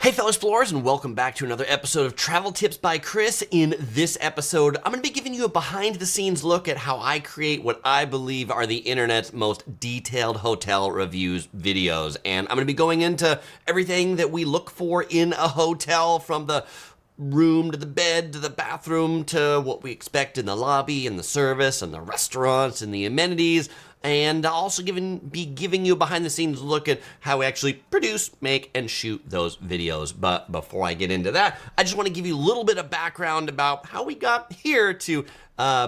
Hey fellow explorers, and welcome back to another episode of Travel Tips by Chris. In this episode, I'm going to be giving you a behind-the-scenes look at how I create what I believe are the internet's most detailed hotel reviews videos. And I'm going to be going into everything that we look for in a hotel, from the room to the bed to the bathroom to what we expect in the lobby and the service and the restaurants and the amenities. And I'll also be giving you a behind-the-scenes look at how we actually produce, make, and shoot those videos. But before I get into that, I just want to give you a little bit of background about how we got here to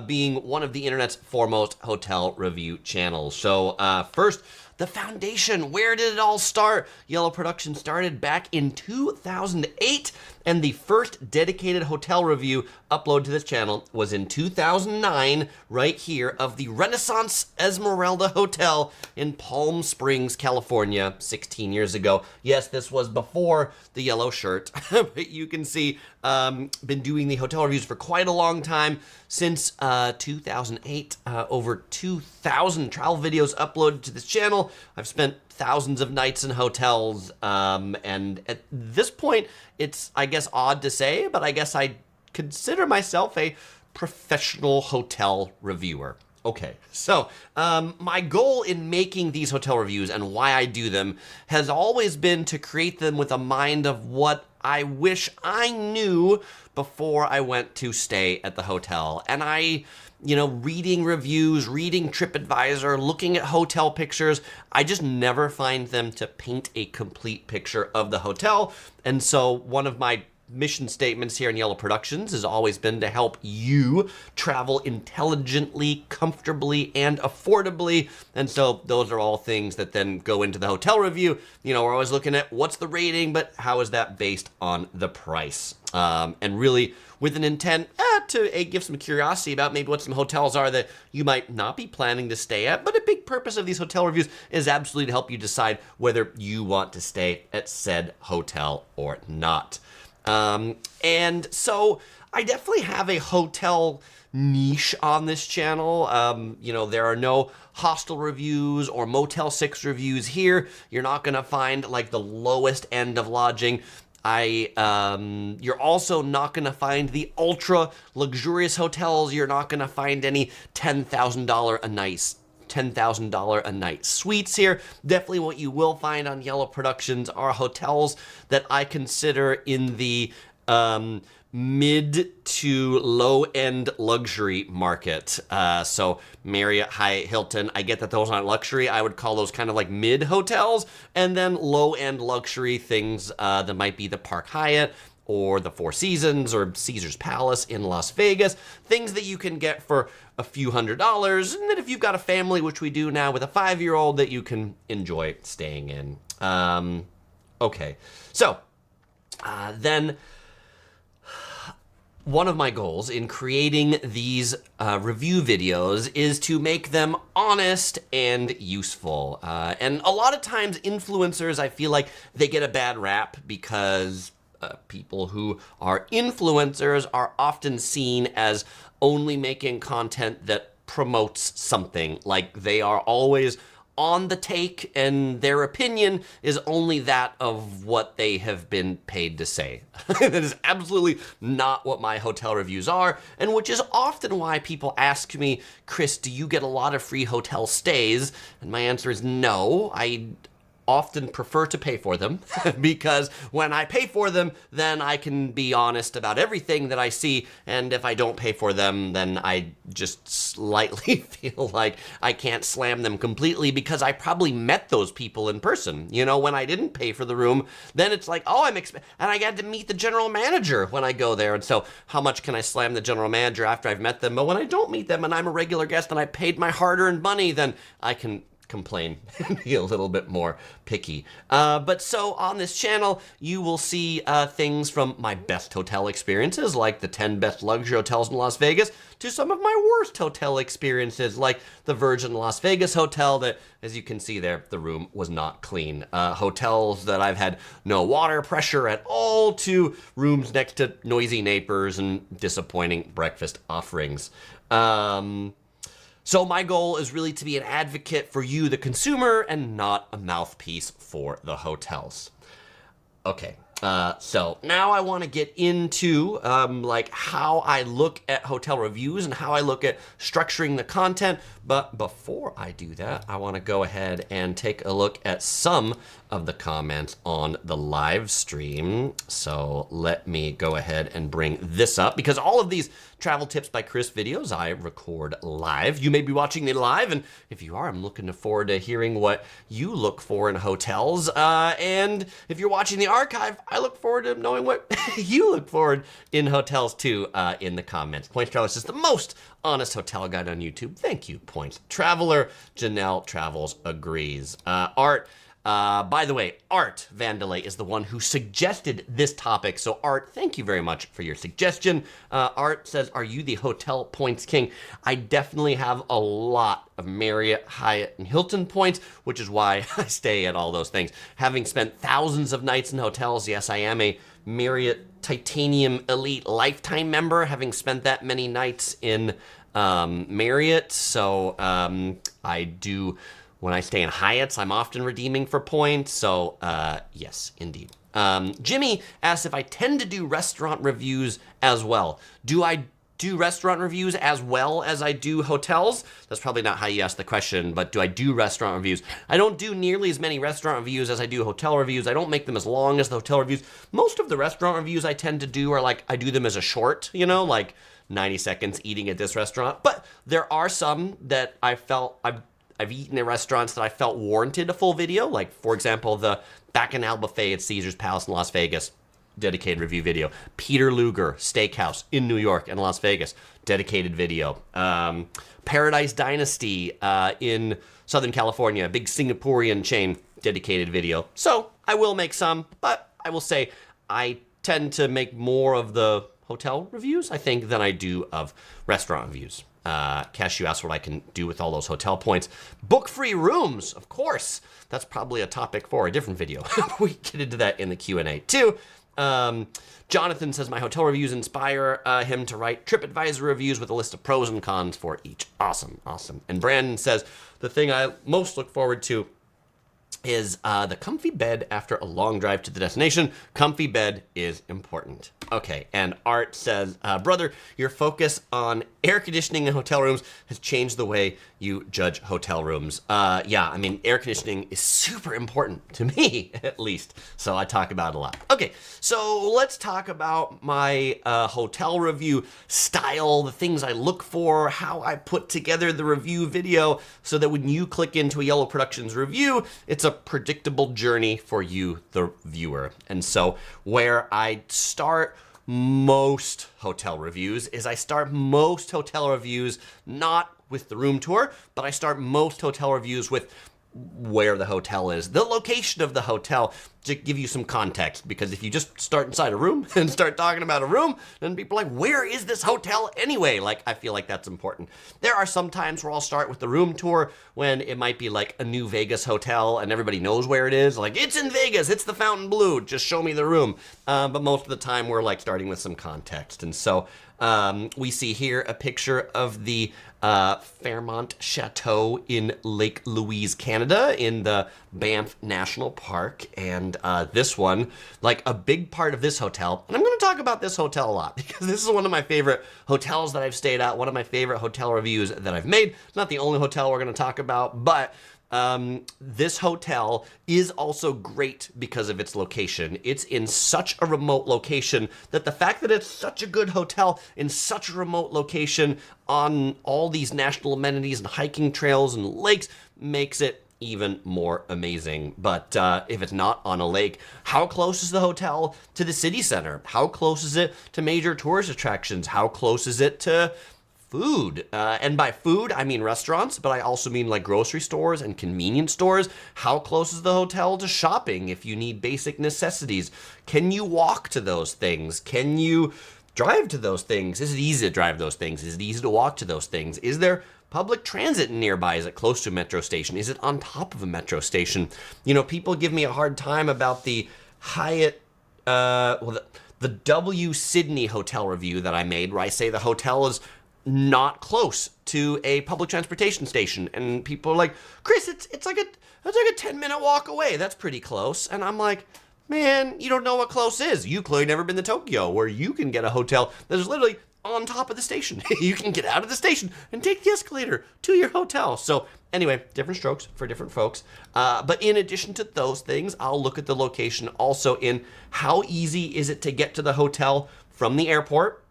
being one of the internet's foremost hotel review channels. So first, the foundation. Where did it all start? Yellow Production started back in 2008, and the first dedicated hotel review upload to this channel was in 2009, right here, of the Renaissance Esmeralda Hotel in Palm Springs, California, 16 years ago. Yes, this was before the yellow shirt, but you can see, been doing the hotel reviews for quite a long time, since 2008, over 2,000 travel videos uploaded to this channel. I've spent thousands of nights in hotels, and at this point, it's, I guess, odd to say, but I guess I consider myself a professional hotel reviewer. Okay, so my goal in making these hotel reviews and why I do them has always been to create them with a mind of what I wish I knew before I went to stay at the hotel. And reading reviews, reading TripAdvisor, looking at hotel pictures, I just never find them to paint a complete picture of the hotel. And so one of my mission statements here in Yellow Productions has always been to help you travel intelligently, comfortably, and affordably. And so those are all things that then go into the hotel review. You know, we're always looking at what's the rating, but how is that based on the price? And really with an intent to give some curiosity about maybe what some hotels are that you might not be planning to stay at. But a big purpose of these hotel reviews is absolutely to help you decide whether you want to stay at said hotel or not. And so I definitely have a hotel niche on this channel. There are no hostel reviews or Motel 6 reviews here. You're not going to find like the lowest end of lodging. You're also not going to find the ultra luxurious hotels. You're not going to find any $10,000 a night suites here. Definitely what you will find on Yellow Productions are hotels that I consider in the mid to low end luxury market. So Marriott, Hyatt, Hilton, I get that those aren't luxury. I would call those kind of like mid hotels. And then low end luxury things that might be the Park Hyatt or the Four Seasons or Caesar's Palace in Las Vegas. Things that you can get for a few $100s, and then if you've got a family, which we do now with a 5-year-old, that you can enjoy staying in. Okay, so then one of my goals in creating these review videos is to make them honest and useful. And a lot of times influencers, I feel like they get a bad rap because people who are influencers are often seen as only making content that promotes something. Like they are always on the take and their opinion is only that of what they have been paid to say. That is absolutely not what my hotel reviews are, and which is often why people ask me, Chris, do you get a lot of free hotel stays? And my answer is no. I often prefer to pay for them because when I pay for them, then I can be honest about everything that I see. And if I don't pay for them, then I just slightly feel like I can't slam them completely because I probably met those people in person. You know, when I didn't pay for the room, then it's like, oh, and I got to meet the general manager when I go there. And so how much can I slam the general manager after I've met them? But when I don't meet them and I'm a regular guest and I paid my hard-earned money, then I can complain and be a little bit more picky. But so on this channel, you will see things from my best hotel experiences, like the 10 best luxury hotels in Las Vegas, to some of my worst hotel experiences, like the Virgin Las Vegas Hotel that, as you can see there, the room was not clean. Hotels that I've had no water pressure at all, to rooms next to noisy neighbors and disappointing breakfast offerings. So my goal is really to be an advocate for you, the consumer, and not a mouthpiece for the hotels. Okay, So now I want to get into like how I look at hotel reviews and how I look at structuring the content. But before I do that, I want to go ahead and take a look at some of the comments on the live stream. So let me go ahead and bring this up, because all of these Travel Tips by Chris videos I record live. You may be watching me live, and if you are, I'm looking forward to hearing what you look for in hotels. And if you're watching the archive, I look forward to knowing what you look forward in hotels too, in the comments. Points Traveler is the most honest hotel guide on YouTube. Thank you, Points Traveler. Janelle Travels agrees. Art. By the way, Art Vandelay is the one who suggested this topic. So Art, thank you very much for your suggestion. Art says, are you the hotel points king? I definitely have a lot of Marriott, Hyatt, and Hilton points, which is why I stay at all those things. Having spent thousands of nights in hotels, yes, I am a Marriott Titanium Elite Lifetime member, having spent that many nights in Marriott. So I do... When I stay in Hyatts, I'm often redeeming for points, so yes, indeed. Jimmy asks if I tend to do restaurant reviews as well. Do I do restaurant reviews as well as I do hotels? That's probably not how you asked the question, but do I do restaurant reviews? I don't do nearly as many restaurant reviews as I do hotel reviews. I don't make them as long as the hotel reviews. Most of the restaurant reviews I tend to do are like, I do them as a short, you know, like 90 seconds eating at this restaurant. But there are some that I felt I've eaten in restaurants that I felt warranted a full video, like, for example, the Bacchanal Buffet at Caesar's Palace in Las Vegas, dedicated review video. Peter Luger Steakhouse in New York and Las Vegas, dedicated video. Paradise Dynasty in Southern California, big Singaporean chain, dedicated video. So I will make some, but I will say I tend to make more of the hotel reviews, I think, than I do of restaurant reviews. Cashew asked what I can do with all those hotel points. Book free rooms, of course. That's probably a topic for a different video. We get into that in the Q&A too. Jonathan says my hotel reviews inspire him to write TripAdvisor reviews with a list of pros and cons for each. Awesome, awesome. And Brandon says the thing I most look forward to is the comfy bed after a long drive to the destination. Comfy bed is important. Okay, and Art says, brother, your focus on air conditioning in hotel rooms has changed the way you judge hotel rooms. Yeah, I mean, air conditioning is super important to me, at least. So I talk about it a lot. Okay, so let's talk about my hotel review style, the things I look for, how I put together the review video so that when you click into a Yellow Productions review, it's a predictable journey for you, the viewer. And so where I start most hotel reviews is I start most hotel reviews not with the room tour, but I start most hotel reviews with where the hotel is, the location of the hotel, to give you some context. Because if you just start inside a room and start talking about a room, then people are like, where is this hotel anyway? Like, I feel like that's important. There are some times where I'll start with the room tour when it might be like a new Vegas hotel and everybody knows where it is. Like, it's in Vegas, it's the Fontainebleau, just show me the room. But most of the time we're like starting with some context. And so we see here a picture of the Fairmont Chateau in Lake Louise, Canada, in the Banff National Park. And this one, like a big part of this hotel, and I'm going to talk about this hotel a lot because this is one of my favorite hotels that I've stayed at, one of my favorite hotel reviews that I've made. Not the only hotel we're going to talk about, but this hotel is also great because of its location. It's in such a remote location that the fact that it's such a good hotel in such a remote location on all these national amenities and hiking trails and lakes makes it even more amazing. But if it's not on a lake, how close is the hotel to the city center? How close is it to major tourist attractions? How close is it to food? And by food, I mean restaurants, but I also mean like grocery stores and convenience stores. How close is the hotel to shopping if you need basic necessities? Can you walk to those things? Can you drive to those things? Is it easy to drive those things? Is it easy to walk to those things? Is there public transit nearby? Is it close to a metro station? Is it on top of a metro station? You know, people give me a hard time about the Hyatt, the W Sydney hotel review that I made, where I say the hotel is not close to a public transportation station, and people are like, Chris, it's like a 10-minute walk away. That's pretty close. And I'm like, man, you don't know what close is. You clearly never been to Tokyo, where you can get a hotel that is literally on top of the station. You can get out of the station and take the escalator to your hotel. So anyway, different strokes for different folks. But in addition to those things, I'll look at the location also in how easy is it to get to the hotel from the airport,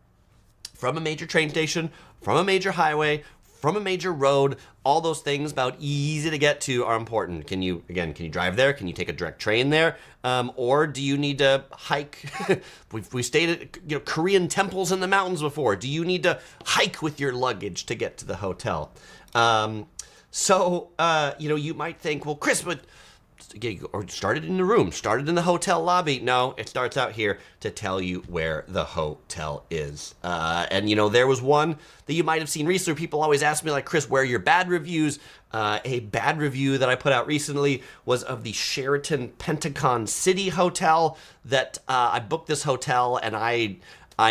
from a major train station, from a major highway, from a major road. All those things about easy to get to are important. Can you drive there? Can you take a direct train there? Or do you need to hike? we stayed at Korean temples in the mountains before. Do you need to hike with your luggage to get to the hotel? You might think, well, Chris, but or started in the room, started in the hotel lobby. No, it starts out here to tell you where the hotel is. There was one that you might have seen recently. People always ask me, like, Chris, where are your bad reviews? A bad review that I put out recently was of the Sheraton Pentagon City Hotel that I booked this hotel and I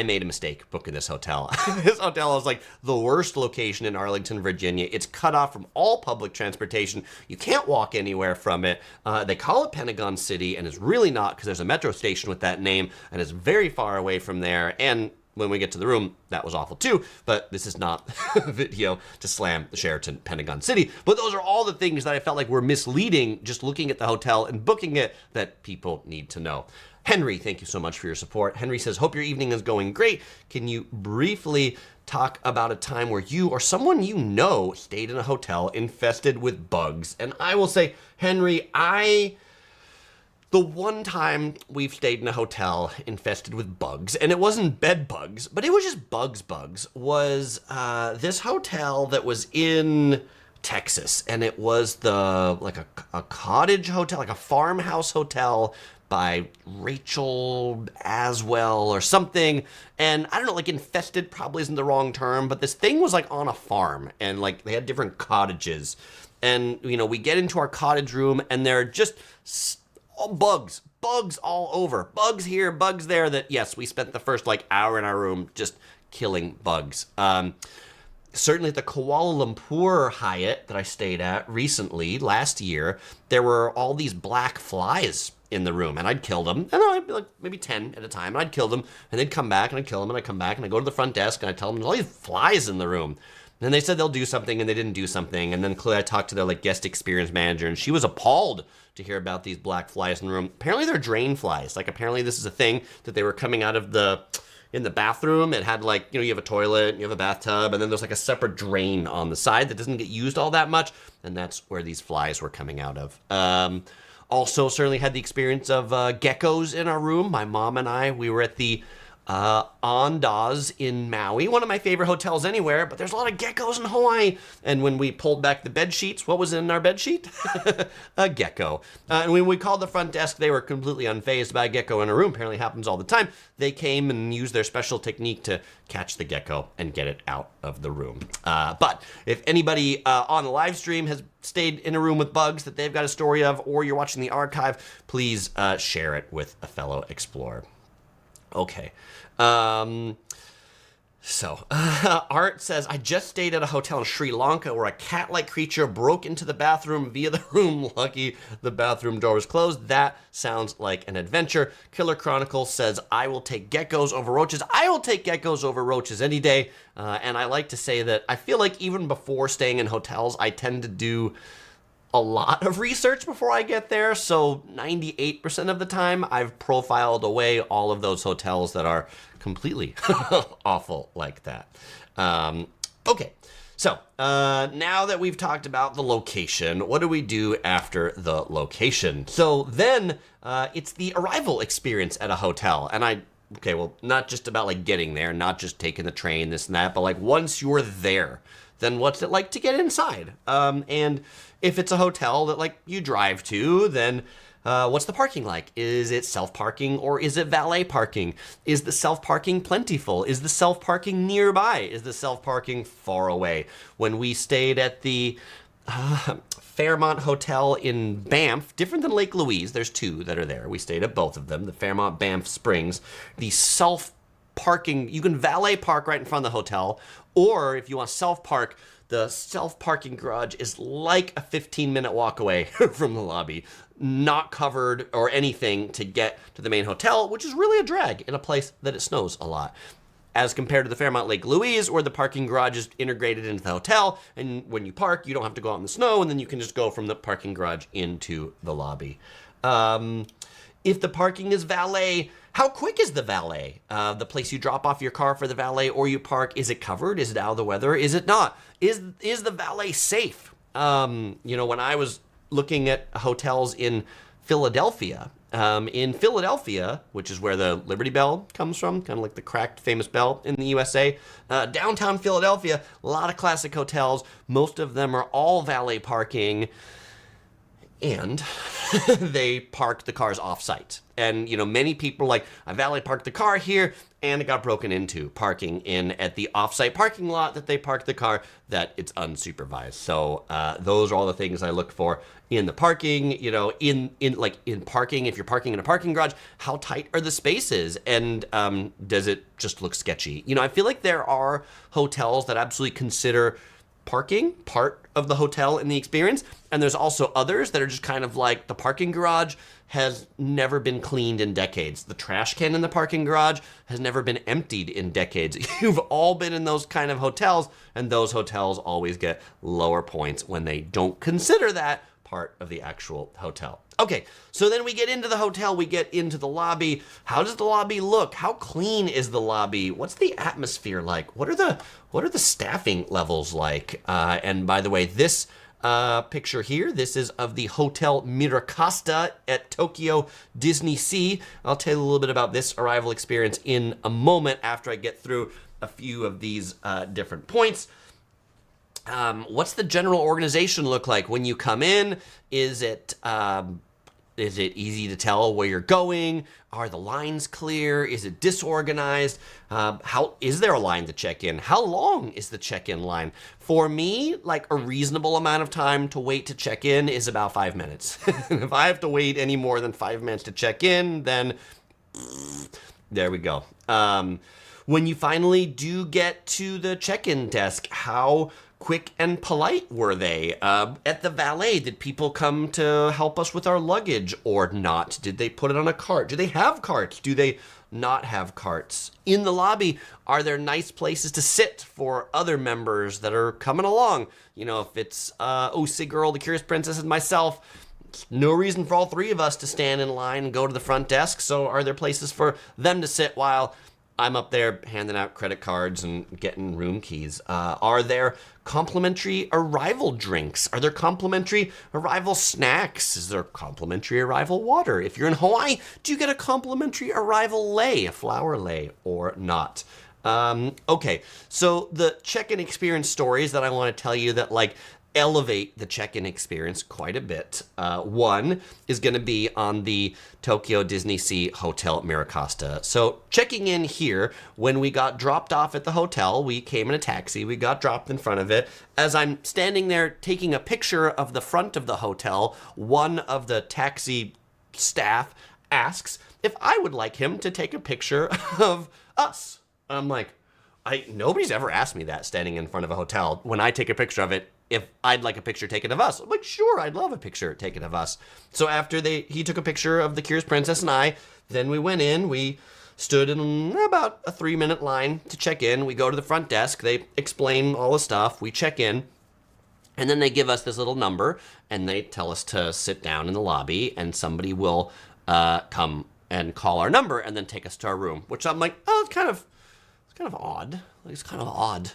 made a mistake booking this hotel. This hotel is like the worst location in Arlington, Virginia. It's cut off from all public transportation. You can't walk anywhere from it. They call it Pentagon City, and it's really not, because there's a metro station with that name, and it's very far away from there. And when we get to the room, that was awful too. But this is not a video to slam the Sheraton Pentagon City. But those are all the things that I felt like were misleading just looking at the hotel and booking it that people need to know. Henry, thank you so much for your support. Henry says, hope your evening is going great. Can you briefly talk about a time where you or someone you know stayed in a hotel infested with bugs? And I will say, Henry, the one time we've stayed in a hotel infested with bugs, and it wasn't bed bugs, but it was just bugs, was this hotel that was in Texas. And it was a cottage hotel, like a farmhouse hotel by Rachel Aswell or something. And I don't know, like infested probably isn't the wrong term, but this thing was like on a farm and like they had different cottages. And, we get into our cottage room and there are just bugs all over. Bugs here, bugs there that, yes, we spent the first hour in our room just killing bugs. Certainly at the Kuala Lumpur Hyatt that I stayed at recently, last year, there were all these black flies in the room, and I'd kill them. And I'd be maybe 10 at a time, and I'd kill them, and they'd come back, and I'd kill them, and I'd come back, and I'd go to the front desk, and I'd tell them, there's all these flies in the room. And they said they'll do something, and they didn't do something. And then clearly I talked to their guest experience manager, and she was appalled to hear about these black flies in the room. Apparently they're drain flies. Apparently this is a thing that they were coming out of in the bathroom. It had you have a toilet, you have a bathtub, and then there's a separate drain on the side that doesn't get used all that much, and that's where these flies were coming out of. Also certainly had the experience of geckos in our room. My mom and we were at the Andaz in Maui, one of my favorite hotels anywhere, but there's a lot of geckos in Hawaii. And when we pulled back the bed sheets, what was in our bed sheet? A gecko. And when we called the front desk, they were completely unfazed by a gecko in a room. Apparently happens all the time. They came and used their special technique to catch the gecko and get it out of the room. But if anybody on the live stream has stayed in a room with bugs that they've got a story of, or you're watching the archive, please share it with a fellow explorer. Okay. Art says, I just stayed at a hotel in Sri Lanka where a cat-like creature broke into the bathroom via the room. Lucky the bathroom door was closed. That sounds like an adventure. Killer Chronicles says, I will take geckos over roaches. I will take geckos over roaches any day. And I like to say that I feel like even before staying in hotels, I tend to do a lot of research before I get there. So 98% of the time, I've profiled away all of those hotels that are completely awful like that. Okay, so now that we've talked about the location, what do we do after the location? So then it's the arrival experience at a hotel. And not just about getting there, not just taking the train, this and that, but once you're there, then what's it like to get inside? And if it's a hotel that you drive to, then what's the parking like? Is it self-parking or is it valet parking? Is the self-parking plentiful? Is the self-parking nearby? Is the self-parking far away? When we stayed at the Fairmont Hotel in Banff, different than Lake Louise, there's two that are there. We stayed at both of them, the Fairmont Banff Springs. The self-parking parking. You can valet park right in front of the hotel, or if you want self-park, the self-parking garage is like a 15-minute walk away from the lobby, not covered or anything to get to the main hotel, which is really a drag in a place that it snows a lot. As compared to the Fairmont Lake Louise, where the parking garage is integrated into the hotel, and when you park, you don't have to go out in the snow, and then you can just go from the parking garage into the lobby. If the parking is valet, how quick is the valet? The place you drop off your car for the valet or you park, is it covered? Is it out of the weather? Is it not? Is the valet safe? When I was looking at hotels in Philadelphia, which is where the Liberty Bell comes from, kind of like the cracked famous bell in the USA, downtown Philadelphia, a lot of classic hotels. Most of them are all valet parking, and they parked the cars off-site. And, many people like, I valet parked the car here, and it got broken into parking in at the off-site parking lot that they parked the car, that it's unsupervised. So those are all the things I look for in the parking. In parking, if you're parking in a parking garage, how tight are the spaces, and does it just look sketchy? I feel like there are hotels that absolutely consider parking part of the hotel in the experience, and there's also others that are just kind of like, the parking garage has never been cleaned in decades. The trash can in the parking garage has never been emptied in decades. You've all been in those kind of hotels, and those hotels always get lower points when they don't consider that part of the actual hotel. Okay, so then we get into the hotel, we get into the lobby. How does the lobby look? How clean is the lobby? What's the atmosphere like? What are the staffing levels like? And by the way, this picture here, this is of the Hotel MiraCosta at Tokyo Disney Sea. I'll tell you a little bit about this arrival experience in a moment after I get through a few of these different points. What's the general organization look like when you come in? Is it easy to tell where you're going? Are the lines clear? Is it disorganized? How is there a line to check in? How long is the check-in line? For me, like, a reasonable amount of time to wait to check in is about 5 minutes. If I have to wait any more than 5 minutes to check in, then there we go. When you finally do get to the check-in desk, how quick and polite were they? At the valet, did people come to help us with our luggage or not? Did they put it on a cart? Do they have carts? Do they not have carts? In the lobby, are there nice places to sit for other members that are coming along? If it's OC Girl, the Curious Princess, and myself, no reason for all three of us to stand in line and go to the front desk. So are there places for them to sit while I'm up there handing out credit cards and getting room keys? Are there complimentary arrival drinks? Are there complimentary arrival snacks? Is there complimentary arrival water? If you're in Hawaii, do you get a complimentary arrival lei, a flower lei, or not? Okay, so the check-in experience stories that I want to tell you that elevate the check-in experience quite a bit. One is going to be on the Tokyo Disney Sea Hotel MiraCosta. So checking in here, when we got dropped off at the hotel, we came in a taxi, we got dropped in front of it. As I'm standing there taking a picture of the front of the hotel, one of the taxi staff asks if I would like him to take a picture of us. I'm like, nobody's ever asked me that standing in front of a hotel when I take a picture of it, if I'd like a picture taken of us. I'm like, sure, I'd love a picture taken of us. So after he took a picture of the Curious Princess and I, then we went in, we stood in about a 3-minute line to check in. We go to the front desk, they explain all the stuff, we check in, and then they give us this little number, and they tell us to sit down in the lobby, and somebody will come and call our number and then take us to our room, which I'm like, oh, it's kind of odd. It's kind of odd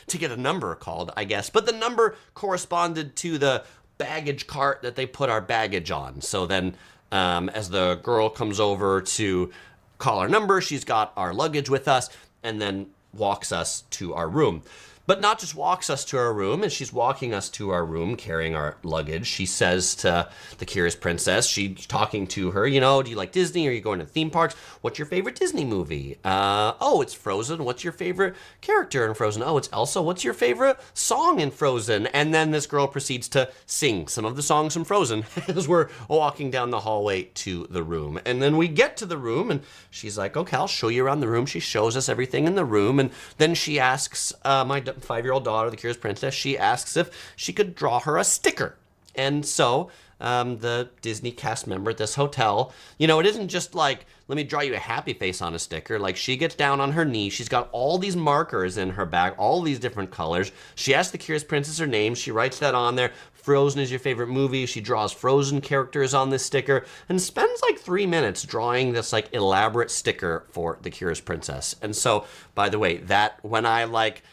to get a number called, I guess. But the number corresponded to the baggage cart that they put our baggage on. So then as the girl comes over to call our number, she's got our luggage with us and then walks us to our room. But not just walks us to our room. As she's walking us to our room, carrying our luggage, she says to the Curious Princess, she's talking to her, you know, do you like Disney? Are you going to theme parks? What's your favorite Disney movie? Oh, it's Frozen. What's your favorite character in Frozen? Oh, it's Elsa. What's your favorite song in Frozen? And then this girl proceeds to sing some of the songs from Frozen as we're walking down the hallway to the room. And then we get to the room and she's like, okay, I'll show you around the room. She shows us everything in the room. And then she asks my 5-year-old daughter, the Curious Princess, she asks if she could draw her a sticker. And so the Disney cast member at this hotel, you know, it isn't just like, let me draw you a happy face on a sticker. Like, she gets down on her knee. She's got all these markers in her bag, all these different colors. She asks the Curious Princess her name. She writes that on there. Frozen is your favorite movie. She draws Frozen characters on this sticker and spends like 3 minutes drawing this like elaborate sticker for the Curious Princess. And so, by the way, that when I like,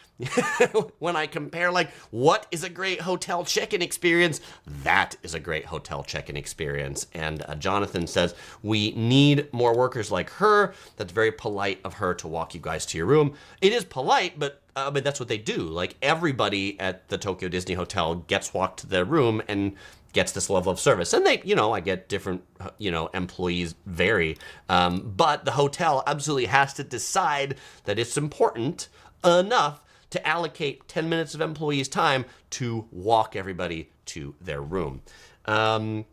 when I compare like what is a great hotel check-in experience, that is a great hotel check-in experience. And Jonathan says we need more workers like her. That's very polite of her to walk you guys to your room. It is polite, but that's what they do. Like, everybody at the Tokyo Disney Hotel gets walked to their room and gets this level of service. And they, you know, I get different, you know, employees vary. But the hotel absolutely has to decide that it's important enough to allocate 10 minutes of employees' time to walk everybody to their room. The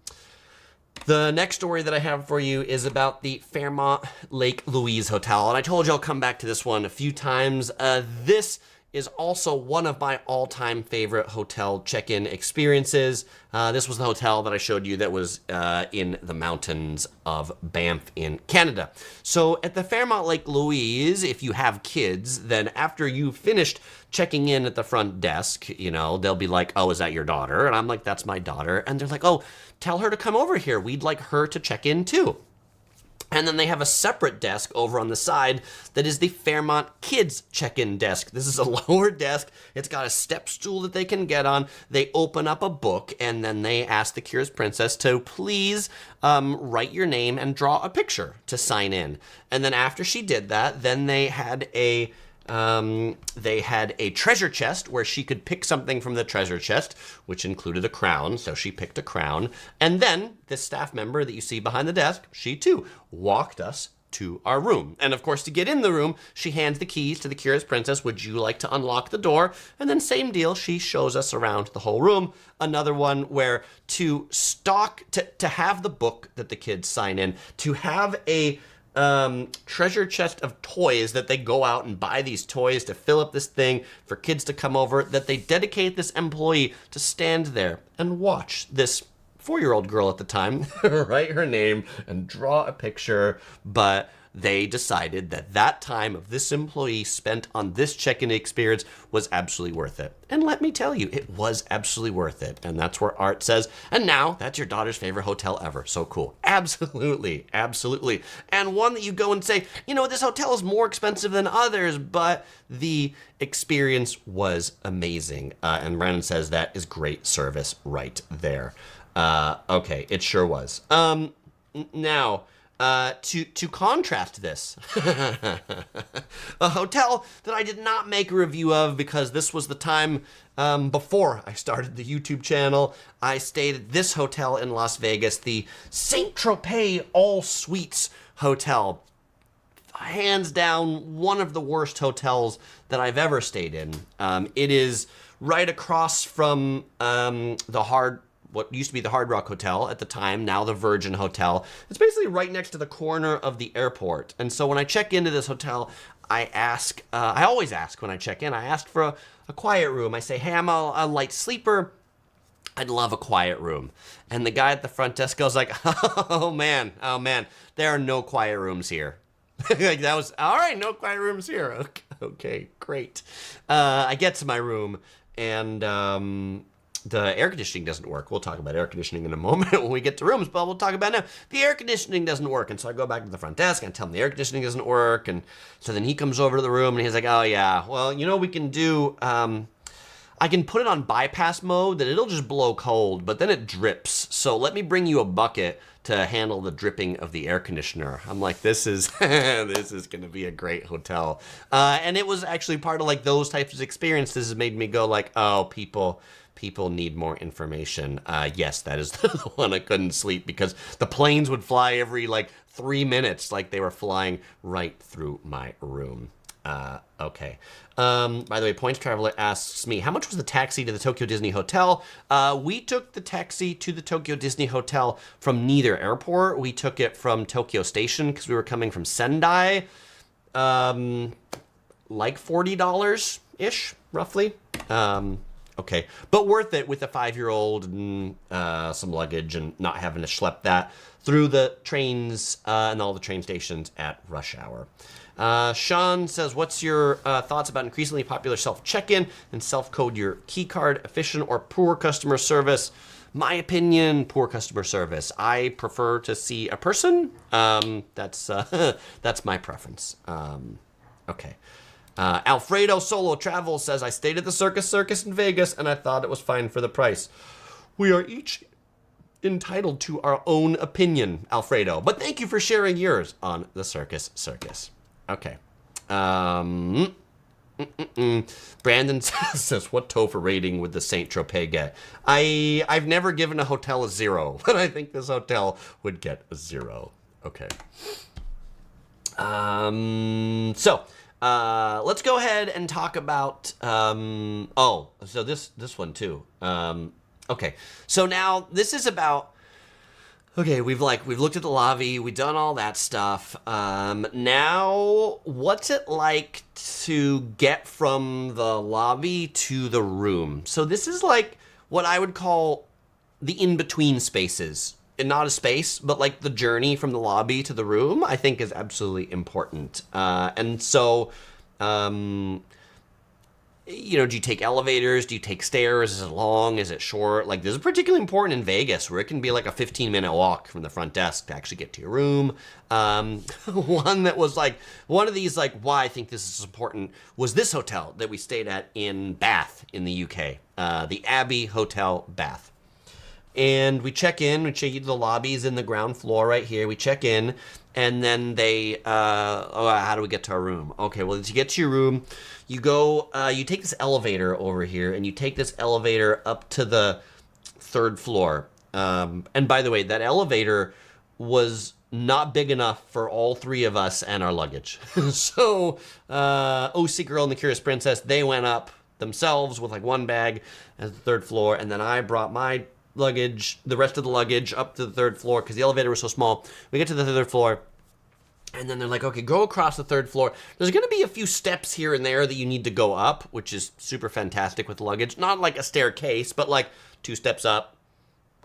next story that I have for you is about the Fairmont Lake Louise Hotel. And I told you I'll come back to this one a few times. This is also one of my all-time favorite hotel check-in experiences. This was the hotel that I showed you that was in the mountains of Banff in Canada. So at the Fairmont Lake Louise, if you have kids, then after you've finished checking in at the front desk, you know, they'll be like, oh, is that your daughter? And I'm like, that's my daughter. And they're like, oh, tell her to come over here. We'd like her to check in too. And then they have a separate desk over on the side that is the Fairmont Kids check-in desk. This is a lower desk. It's got a step stool that they can get on. They open up a book, and then they ask the Curious Princess to please write your name and draw a picture to sign in. And then after she did that, then they had a treasure chest where she could pick something from the treasure chest, which included a crown. So she picked a crown. And then this staff member that you see behind the desk, she too walked us to our room. And of course, to get in the room, she hands the keys to the Curious Princess. Would you like to unlock the door? And then same deal, she shows us around the whole room. Another one where to have the book that the kids sign in, to have a treasure chest of toys that they go out and buy these toys to fill up this thing for kids to come over, that they dedicate this employee to stand there and watch this 4-year-old girl at the time write her name and draw a picture. But they decided that that time of this employee spent on this check-in experience was absolutely worth it. And let me tell you, it was absolutely worth it. And that's where Art says, and now that's your daughter's favorite hotel ever. So cool. Absolutely, absolutely. And one that you go and say, you know, this hotel is more expensive than others, but the experience was amazing. And Brandon says that is great service right there. Okay, it sure was. Now, to contrast this, a hotel that I did not make a review of because this was the time before I started the YouTube channel. I stayed at this hotel in Las Vegas, the St. Tropez All Suites Hotel. Hands down, one of the worst hotels that I've ever stayed in. It is right across from what used to be the Hard Rock Hotel at the time, now the Virgin Hotel. It's basically right next to the corner of the airport. And so when I check into this hotel, I always ask when I check in, I ask for a quiet room. I say, hey, I'm a light sleeper. I'd love a quiet room. And the guy at the front desk goes like, oh man, there are no quiet rooms here. Like, that was, all right, no quiet rooms here. Okay, great. I get to my room and the air conditioning doesn't work. We'll talk about air conditioning in a moment when we get to rooms, but we'll talk about it now. The air conditioning doesn't work. And so I go back to the front desk and tell him the air conditioning doesn't work. And so then he comes over to the room and he's like, oh yeah, well, you know, we can do, I I can put it on bypass mode that it'll just blow cold, but then it drips. So let me bring you a bucket to handle the dripping of the air conditioner. I'm like, this is this is gonna be a great hotel. And it was actually part of like those types of experiences that made me go like, oh, people need more information. Yes, that is the one I couldn't sleep because the planes would fly every like 3 minutes, like they were flying right through my room. Okay. By the way, Points Traveler asks me, how much was the taxi to the Tokyo Disney Hotel? We took the taxi to the Tokyo Disney Hotel from neither airport. We took it from Tokyo Station because we were coming from Sendai. Like $40-ish, roughly. Okay. But worth it with a 5-year-old and some luggage and not having to schlep that through the trains and all the train stations at rush hour. Sean says, what's your thoughts about increasingly popular self-check-in and self-code your key card? Efficient or poor customer service? My opinion, poor customer service. I prefer to see a person. That's my preference. Okay. Alfredo Solo Travel says, I stayed at the Circus in Vegas and I thought it was fine for the price. We are each entitled to our own opinion, Alfredo, but thank you for sharing yours on the Circus. Okay. Brandon says, what TOEFL rating would the Saint Tropez get? I've never given a hotel a 0, but I think this hotel would get a 0. Okay. So let's go ahead and talk about, so this one too. Okay. So now this is about, okay, we've looked at the lobby, we've done all that stuff. Now, what's it like to get from the lobby to the room? So this is like what I would call the in-between spaces. And not a space, but like the journey from the lobby to the room, I think is absolutely important. And so, you know, do you take elevators? Do you take stairs? Is it long? Is it short? Like, this is particularly important in Vegas, where it can be like a 15-minute walk from the front desk to actually get to your room. One that was like, one of these, like, why I think this is important was this hotel that we stayed at in Bath in the UK, the Abbey Hotel Bath. And we check in, the lobby's in the ground floor right here. We check in, and then they, how do we get to our room? Okay, well, to get to your room, you go, you take this elevator over here, and you take this elevator up to the 3rd floor. And by the way, that elevator was not big enough for all 3 of us and our luggage. So, OC Girl and the Curious Princess, they went up themselves with like one bag at the 3rd floor, and then I brought my luggage, the rest of the luggage, up to the 3rd floor because the elevator was so small. We get to the 3rd floor, and then they're like, okay, go across the 3rd floor. There's going to be a few steps here and there that you need to go up, which is super fantastic with luggage. Not like a staircase, but like 2 steps up,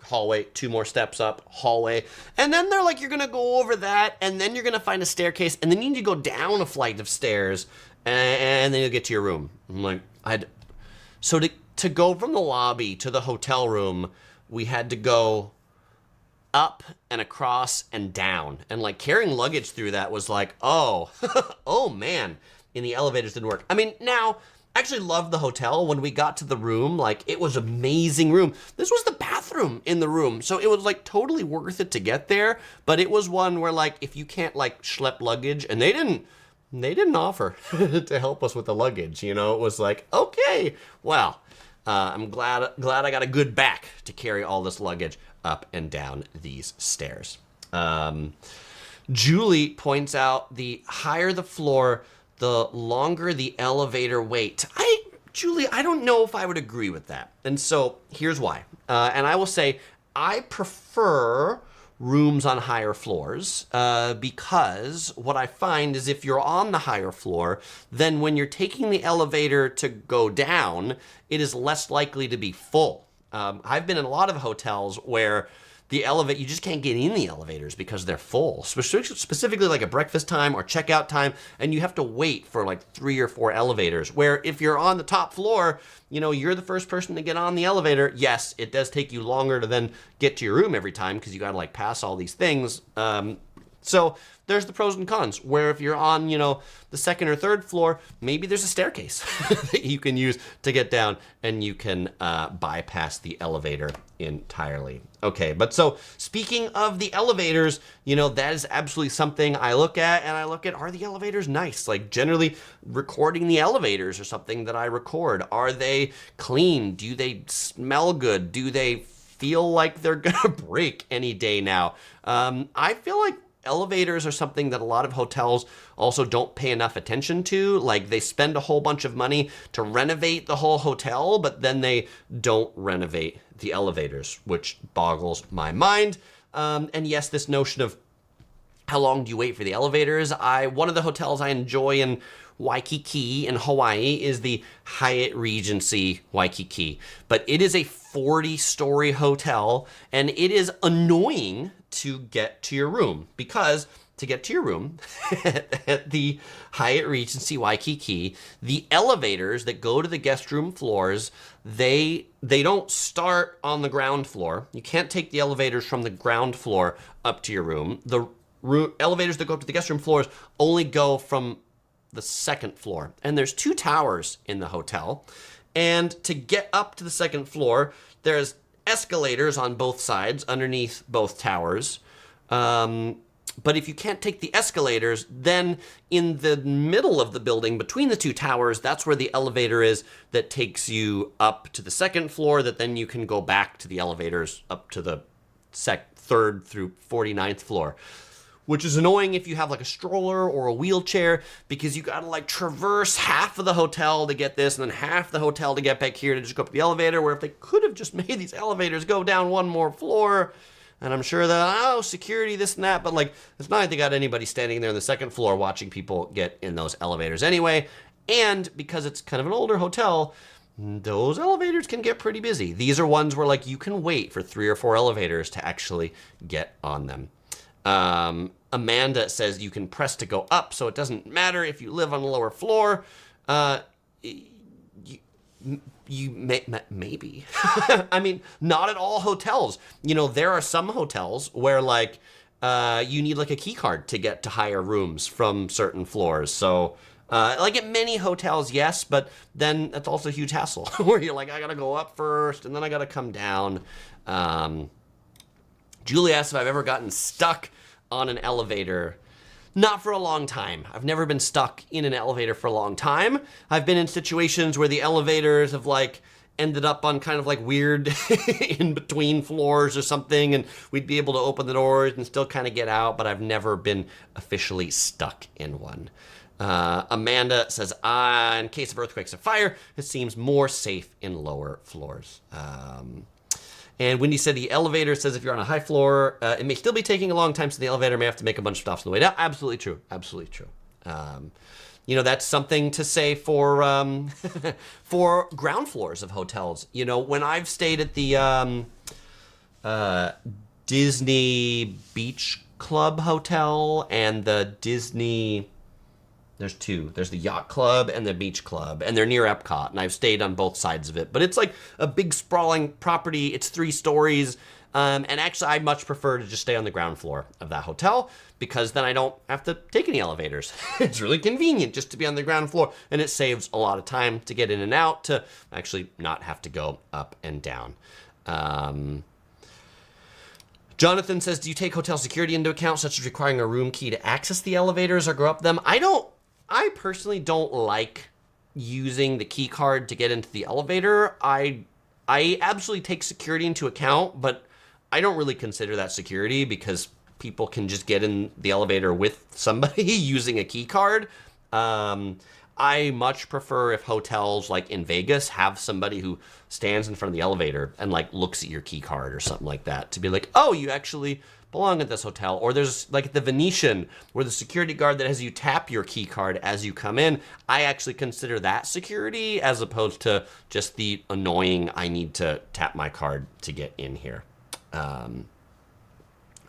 hallway, 2 more steps up, hallway. And then they're like, you're going to go over that, and then you're going to find a staircase, and then you need to go down a flight of stairs, and then you'll get to your room. I'm like, so to go from the lobby to the hotel room, we had to go up and across and down. And like carrying luggage through that was like, oh, oh man, and the elevators didn't work. I mean, now, I actually loved the hotel. When we got to the room, like it was an amazing room. This was the bathroom in the room. So it was like totally worth it to get there. But it was one where like, if you can't like schlep luggage, and they didn't offer to help us with the luggage, you know, it was like, okay, well, I'm glad I got a good back to carry all this luggage up and down these stairs. Julie points out the higher the floor, the longer the elevator wait. Julie, I don't know if I would agree with that. And so here's why. And I will say I prefer rooms on higher floors because what I find is if you're on the higher floor, then when you're taking the elevator to go down, it is less likely to be full. I've been in a lot of hotels where the elevator, you just can't get in the elevators because they're full, specifically like at breakfast time or checkout time, and you have to wait for like 3 or 4 elevators, where if you're on the top floor, you know, you're the first person to get on the elevator. Yes, it does take you longer to then get to your room every time because you got to like pass all these things. So So there's the pros and cons, where if you're on, the second or third floor, maybe there's a staircase that you can use to get down, and you can bypass the elevator entirely. Okay, but so speaking of the elevators, that is absolutely something I look at, and I look at, are the elevators nice? Like, generally recording the elevators or something that I record. Are they clean? Do they smell good? Do they feel like they're gonna break any day now? I feel like elevators are something that a lot of hotels also don't pay enough attention to. Like, they spend a whole bunch of money to renovate the whole hotel, but then they don't renovate the elevators, which boggles my mind. And yes, this notion of how long do you wait for the elevators? One of the hotels I enjoy in Waikiki in Hawaii is the Hyatt Regency Waikiki, but it is a 40-story hotel, and it is annoying to get to your room, because to get to your room at the Hyatt Regency Waikiki, the elevators that go to the guest room floors, they don't start on the ground floor. You can't take the elevators from the ground floor up to your room. The elevators that go up to the guest room floors only go from the second floor. And there's 2 towers in the hotel. And to get up to the second floor, there's escalators on both sides underneath both towers. But if you can't take the escalators, then in the middle of the building between the 2 towers, that's where the elevator is that takes you up to the second floor, that then you can go back to the elevators up to the 3rd through 49th floor. Which is annoying if you have like a stroller or a wheelchair, because you gotta like traverse half of the hotel to get this, and then half the hotel to get back here to just go up to the elevator, where if they could have just made these elevators go down one more floor, and I'm sure that, security, this and that, but like, it's not like they got anybody standing there on the second floor watching people get in those elevators anyway. And because it's kind of an older hotel, those elevators can get pretty busy. These are ones where like you can wait for 3 or 4 elevators to actually get on them. Amanda says you can press to go up, so it doesn't matter if you live on the lower floor. Maybe. I mean, not at all hotels. There are some hotels where like you need like a key card to get to higher rooms from certain floors. So like at many hotels, yes, but then that's also a huge hassle where you're like, I gotta go up first and then I gotta come down. Julie asked if I've ever gotten stuck on an elevator. Not for a long time. I've never been stuck in an elevator for a long time. I've been in situations where the elevators have like ended up on kind of like weird in between floors or something, and we'd be able to open the doors and still kind of get out, but I've never been officially stuck in one. Amanda says, in case of earthquakes or fire, it seems more safe in lower floors. And Wendy said the elevator says if you're on a high floor, it may still be taking a long time, so the elevator may have to make a bunch of stops on the way down. Absolutely true. Absolutely true. That's something to say for for ground floors of hotels. When I've stayed at the Disney Beach Club Hotel and the Disney... There's 2. There's the Yacht Club and the Beach Club, and they're near Epcot, and I've stayed on both sides of it. But it's like a big sprawling property. It's 3 stories, and actually I much prefer to just stay on the ground floor of that hotel, because then I don't have to take any elevators. It's really convenient just to be on the ground floor, and it saves a lot of time to get in and out, to actually not have to go up and down. Jonathan says, do you take hotel security into account, such as requiring a room key to access the elevators or go up them? I personally don't like using the key card to get into the elevator. I absolutely take security into account, but I don't really consider that security, because people can just get in the elevator with somebody using a key card. I much prefer if hotels like in Vegas have somebody who stands in front of the elevator and like looks at your key card or something like that, to be like, oh, you actually belong at this hotel. Or there's like at the Venetian, where the security guard that has you tap your key card as you come in. I actually consider that security, as opposed to just the annoying, I need to tap my card to get in here.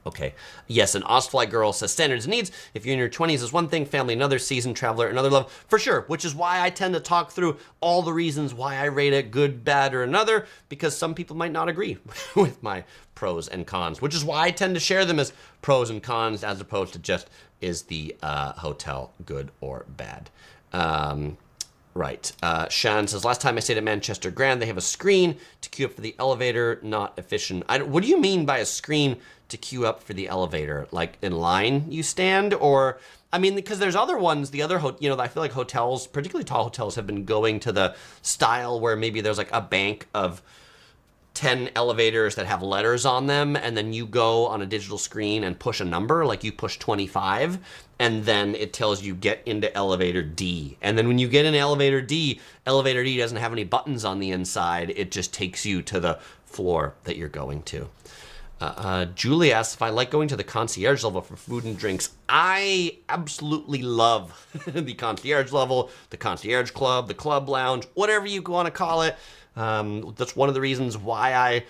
Okay. Yes, an Ostfly girl says standards and needs. If you're in your 20s is one thing, family another, seasoned traveler another level. For sure, which is why I tend to talk through all the reasons why I rate it good, bad, or another, because some people might not agree with my pros and cons, which is why I tend to share them as pros and cons as opposed to just is the hotel good or bad. Right. Shan says, last time I stayed at Manchester Grand, they have a screen to queue up for the elevator, not efficient. What do you mean by a screen to queue up for the elevator? Like in line you stand? Or, I mean, because there's other ones, I feel like hotels, particularly tall hotels, have been going to the style where maybe there's like a bank of 10 elevators that have letters on them, and then you go on a digital screen and push a number, like you push 25, and then it tells you get into elevator D. And then when you get in elevator D doesn't have any buttons on the inside. It just takes you to the floor that you're going to. Julie asks if I like going to the concierge level for food and drinks. I absolutely love the concierge level, the concierge club, the club lounge, whatever you want to call it. That's one of the reasons why I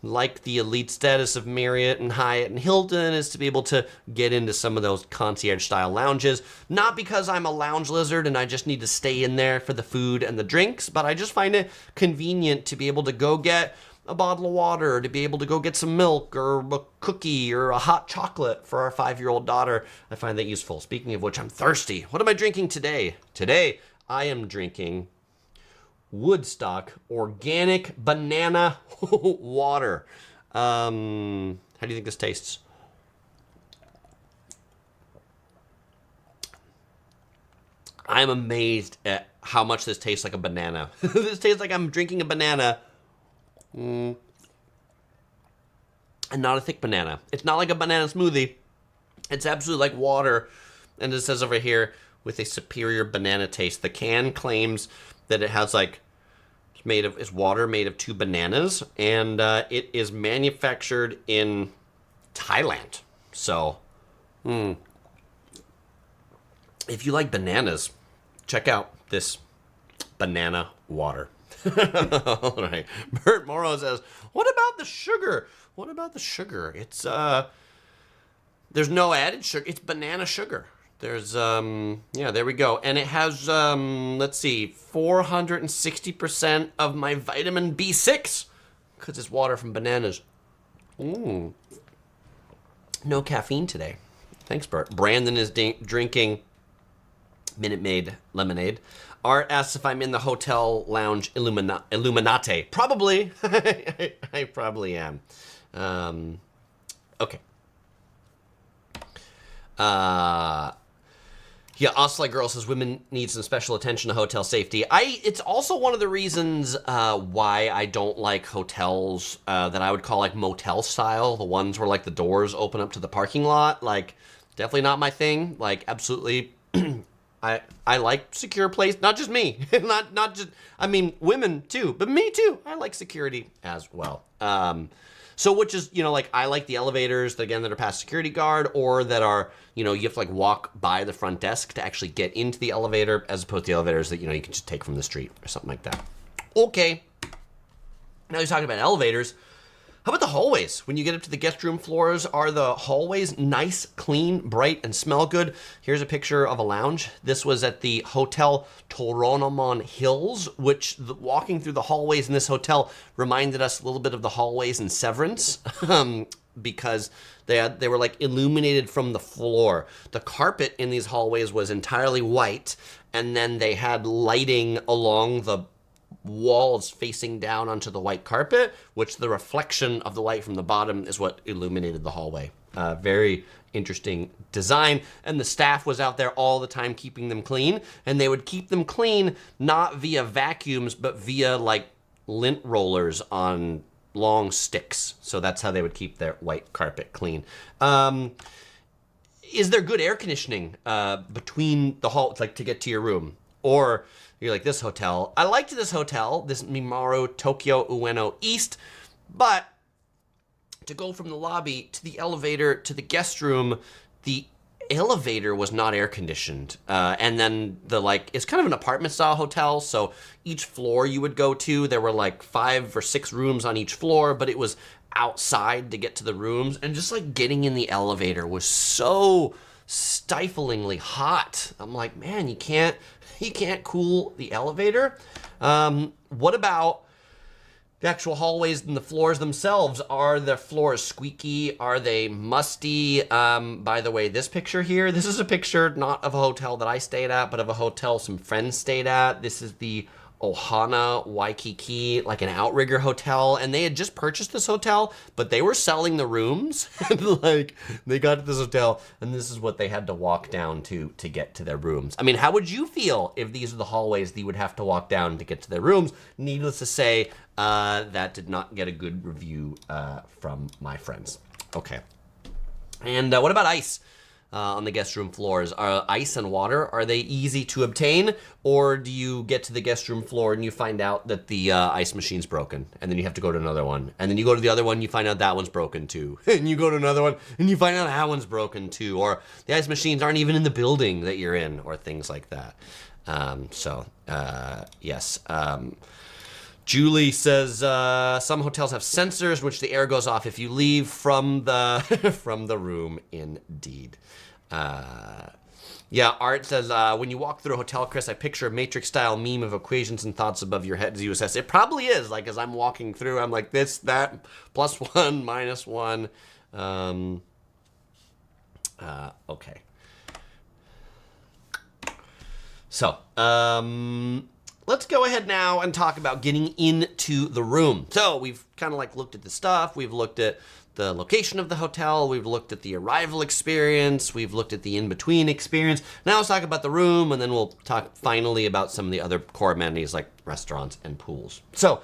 like the elite status of Marriott and Hyatt and Hilton, is to be able to get into some of those concierge style lounges. Not because I'm a lounge lizard and I just need to stay in there for the food and the drinks, but I just find it convenient to be able to go get a bottle of water, to be able to go get some milk or a cookie or a hot chocolate for our 5-year-old daughter. I find that useful. Speaking of which, I'm thirsty. What am I drinking today? Today, I am drinking Woodstock organic banana water. How do you think this tastes? I'm amazed at how much this tastes like a banana. This tastes like I'm drinking a banana. And not a thick banana. It's not like a banana smoothie. It's absolutely like water. And it says over here, with a superior banana taste. The can claims that it has is water made of 2 bananas, and it is manufactured in Thailand. So, if you like bananas, check out this banana water. All right. Bert Morrow says, what about the sugar? What about the sugar? It's, there's no added sugar. It's banana sugar. There's, there we go. And it has, let's see, 460% of my vitamin B6, because it's water from bananas. No caffeine today. Thanks, Bert. Brandon is drinking Minute Maid lemonade. Art asks if I'm in the hotel lounge Illuminati. Probably. I probably am. Okay. Yeah, Oslo Girl says women need some special attention to hotel safety. It's also one of the reasons why I don't like hotels that I would call like motel style. The ones where like the doors open up to the parking lot. Like, definitely not my thing. Like, absolutely. I like secure place. Not just me. not just. I mean, women too, but me too. I like security as well. So which is, like I like the elevators that are past security guard, or that are, you have to like walk by the front desk to actually get into the elevator, as opposed to the elevators that, you can just take from the street or something like that. Okay. Now he's talking about elevators. How about the hallways? When you get up to the guest room floors, are the hallways nice, clean, bright, and smell good? Here's a picture of a lounge. This was at the Hotel Toronomon Hills, which walking through the hallways in this hotel reminded us a little bit of the hallways in Severance, because they were like illuminated from the floor. The carpet in these hallways was entirely white, and then they had lighting along the walls facing down onto the white carpet, which the reflection of the light from the bottom is what illuminated the hallway. Very interesting design. And the staff was out there all the time keeping them clean, and they would keep them clean not via vacuums, but via like lint rollers on long sticks. So that's how they would keep their white carpet clean. Is there good air conditioning between the hall, like to get to your room? Or you're like, this hotel, I liked this hotel, this Mimaro Tokyo Ueno East, but to go from the lobby to the elevator to the guest room, the elevator was not air conditioned. And then it's kind of an apartment style hotel. So each floor you would go to, there were like 5 or 6 rooms on each floor, but it was outside to get to the rooms. And just like getting in the elevator was so stiflingly hot. I'm like, man, you can't cool the elevator. What about the actual hallways and the floors themselves? Are the floors squeaky? Are they musty? By the way, this picture here, this is a picture not of a hotel that I stayed at, but of a hotel some friends stayed at. This is the Ohana Waikiki, like an outrigger hotel, and they had just purchased this hotel, but they were selling the rooms. And like, they got to this hotel, and this is what they had to walk down to get to their rooms. I mean, how would you feel if these are the hallways that you would have to walk down to get to their rooms? Needless to say, that did not get a good review from my friends. Okay. And what about ice? On the guest room floors, are ice and water, are they easy to obtain, or do you get to the guest room floor and you find out that the ice machine's broken, and then you have to go to another one, and then you go to the other one, you find out that one's broken too, and you go to another one and you find out that one's broken too, or the ice machines aren't even in the building that you're in, or things like that. Yes. Julie says some hotels have sensors which the air goes off if you leave from the from the room. Indeed. Yeah, Art says when you walk through a hotel, Chris, I picture a Matrix style meme of equations and thoughts above your head as you assess. It probably is. Like as I'm walking through, I'm like this, that, +1, -1. Okay. So, let's go ahead now and talk about getting into the room. So we've kind of like looked at the stuff. We've looked at the location of the hotel. We've looked at the arrival experience. We've looked at the in-between experience. Now let's talk about the room, and then we'll talk finally about some of the other core amenities like restaurants and pools. So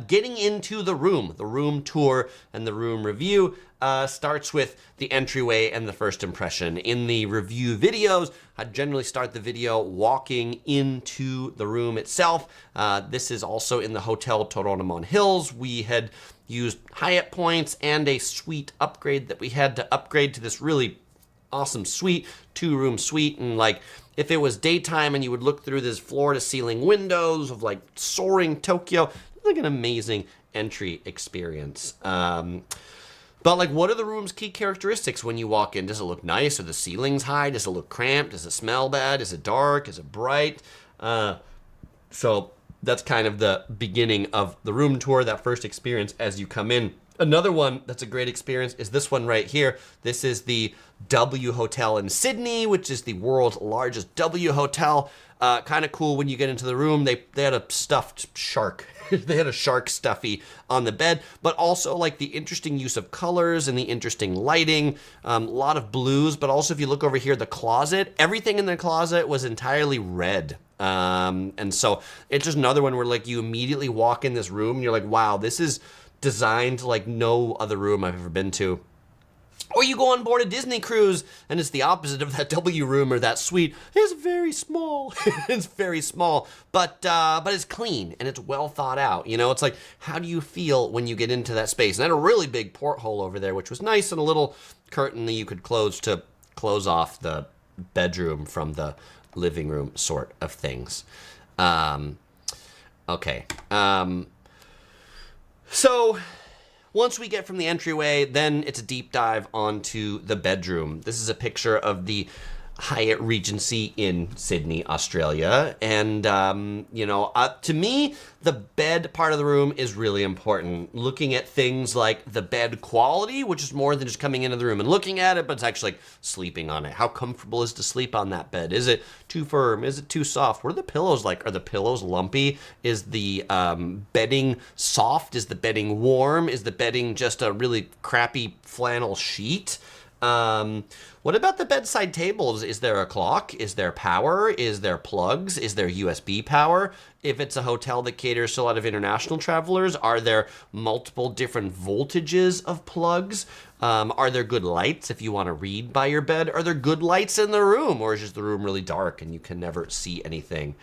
getting into the room tour and the room review starts with the entryway and the first impression. In the review videos, I generally start the video walking into the room itself. This is also in the Hotel Toronto Hills. We had used Hyatt points and a suite upgrade that we had to upgrade to this really awesome suite, 2-room suite. And like, if it was daytime and you would look through this floor to ceiling windows of like soaring Tokyo, like an amazing entry experience. But like, what are the room's key characteristics when you walk in? Does it look nice? Are the ceilings high? Does it look cramped? Does it smell bad? Is it dark? Is it bright? So that's kind of the beginning of the room tour, that first experience as you come in. Another one that's a great experience is this one right here. This is the W Hotel in Sydney, which is the world's largest W hotel. Kind of cool when you get into the room. They had a stuffed shark. They had a shark stuffy on the bed, but also like the interesting use of colors and the interesting lighting, a lot of blues, but also if you look over here, the closet, everything in the closet was entirely red. And so it's just another one where like you immediately walk in this room and you're like, wow, this is designed like no other room I've ever been to. Or you go on board a Disney cruise and it's the opposite of that W room or that suite. It's very small. It's very small, but it's clean and it's well thought out. You know, it's like, how do you feel when you get into that space? And I had a really big porthole over there, which was nice, and a little curtain that you could close to close off the bedroom from the living room sort of things. Okay. So once we get from the entryway, then it's a deep dive onto the bedroom. This is a picture of the Hyatt Regency in Sydney, Australia. And, to me, the bed part of the room is really important. Looking at things like the bed quality, which is more than just coming into the room and looking at it, but it's actually like sleeping on it. How comfortable is to sleep on that bed? Is it too firm? Is it too soft? What are the pillows like? Are the pillows lumpy? Is the bedding soft? Is the bedding warm? Is the bedding just a really crappy flannel sheet? What about the bedside tables? Is there a clock? Is there power? Is there plugs? Is there USB power? If it's a hotel that caters to a lot of international travelers, are there multiple different voltages of plugs? Are there good lights if you want to read by your bed? Are there good lights in the room, or is just the room really dark and you can never see anything?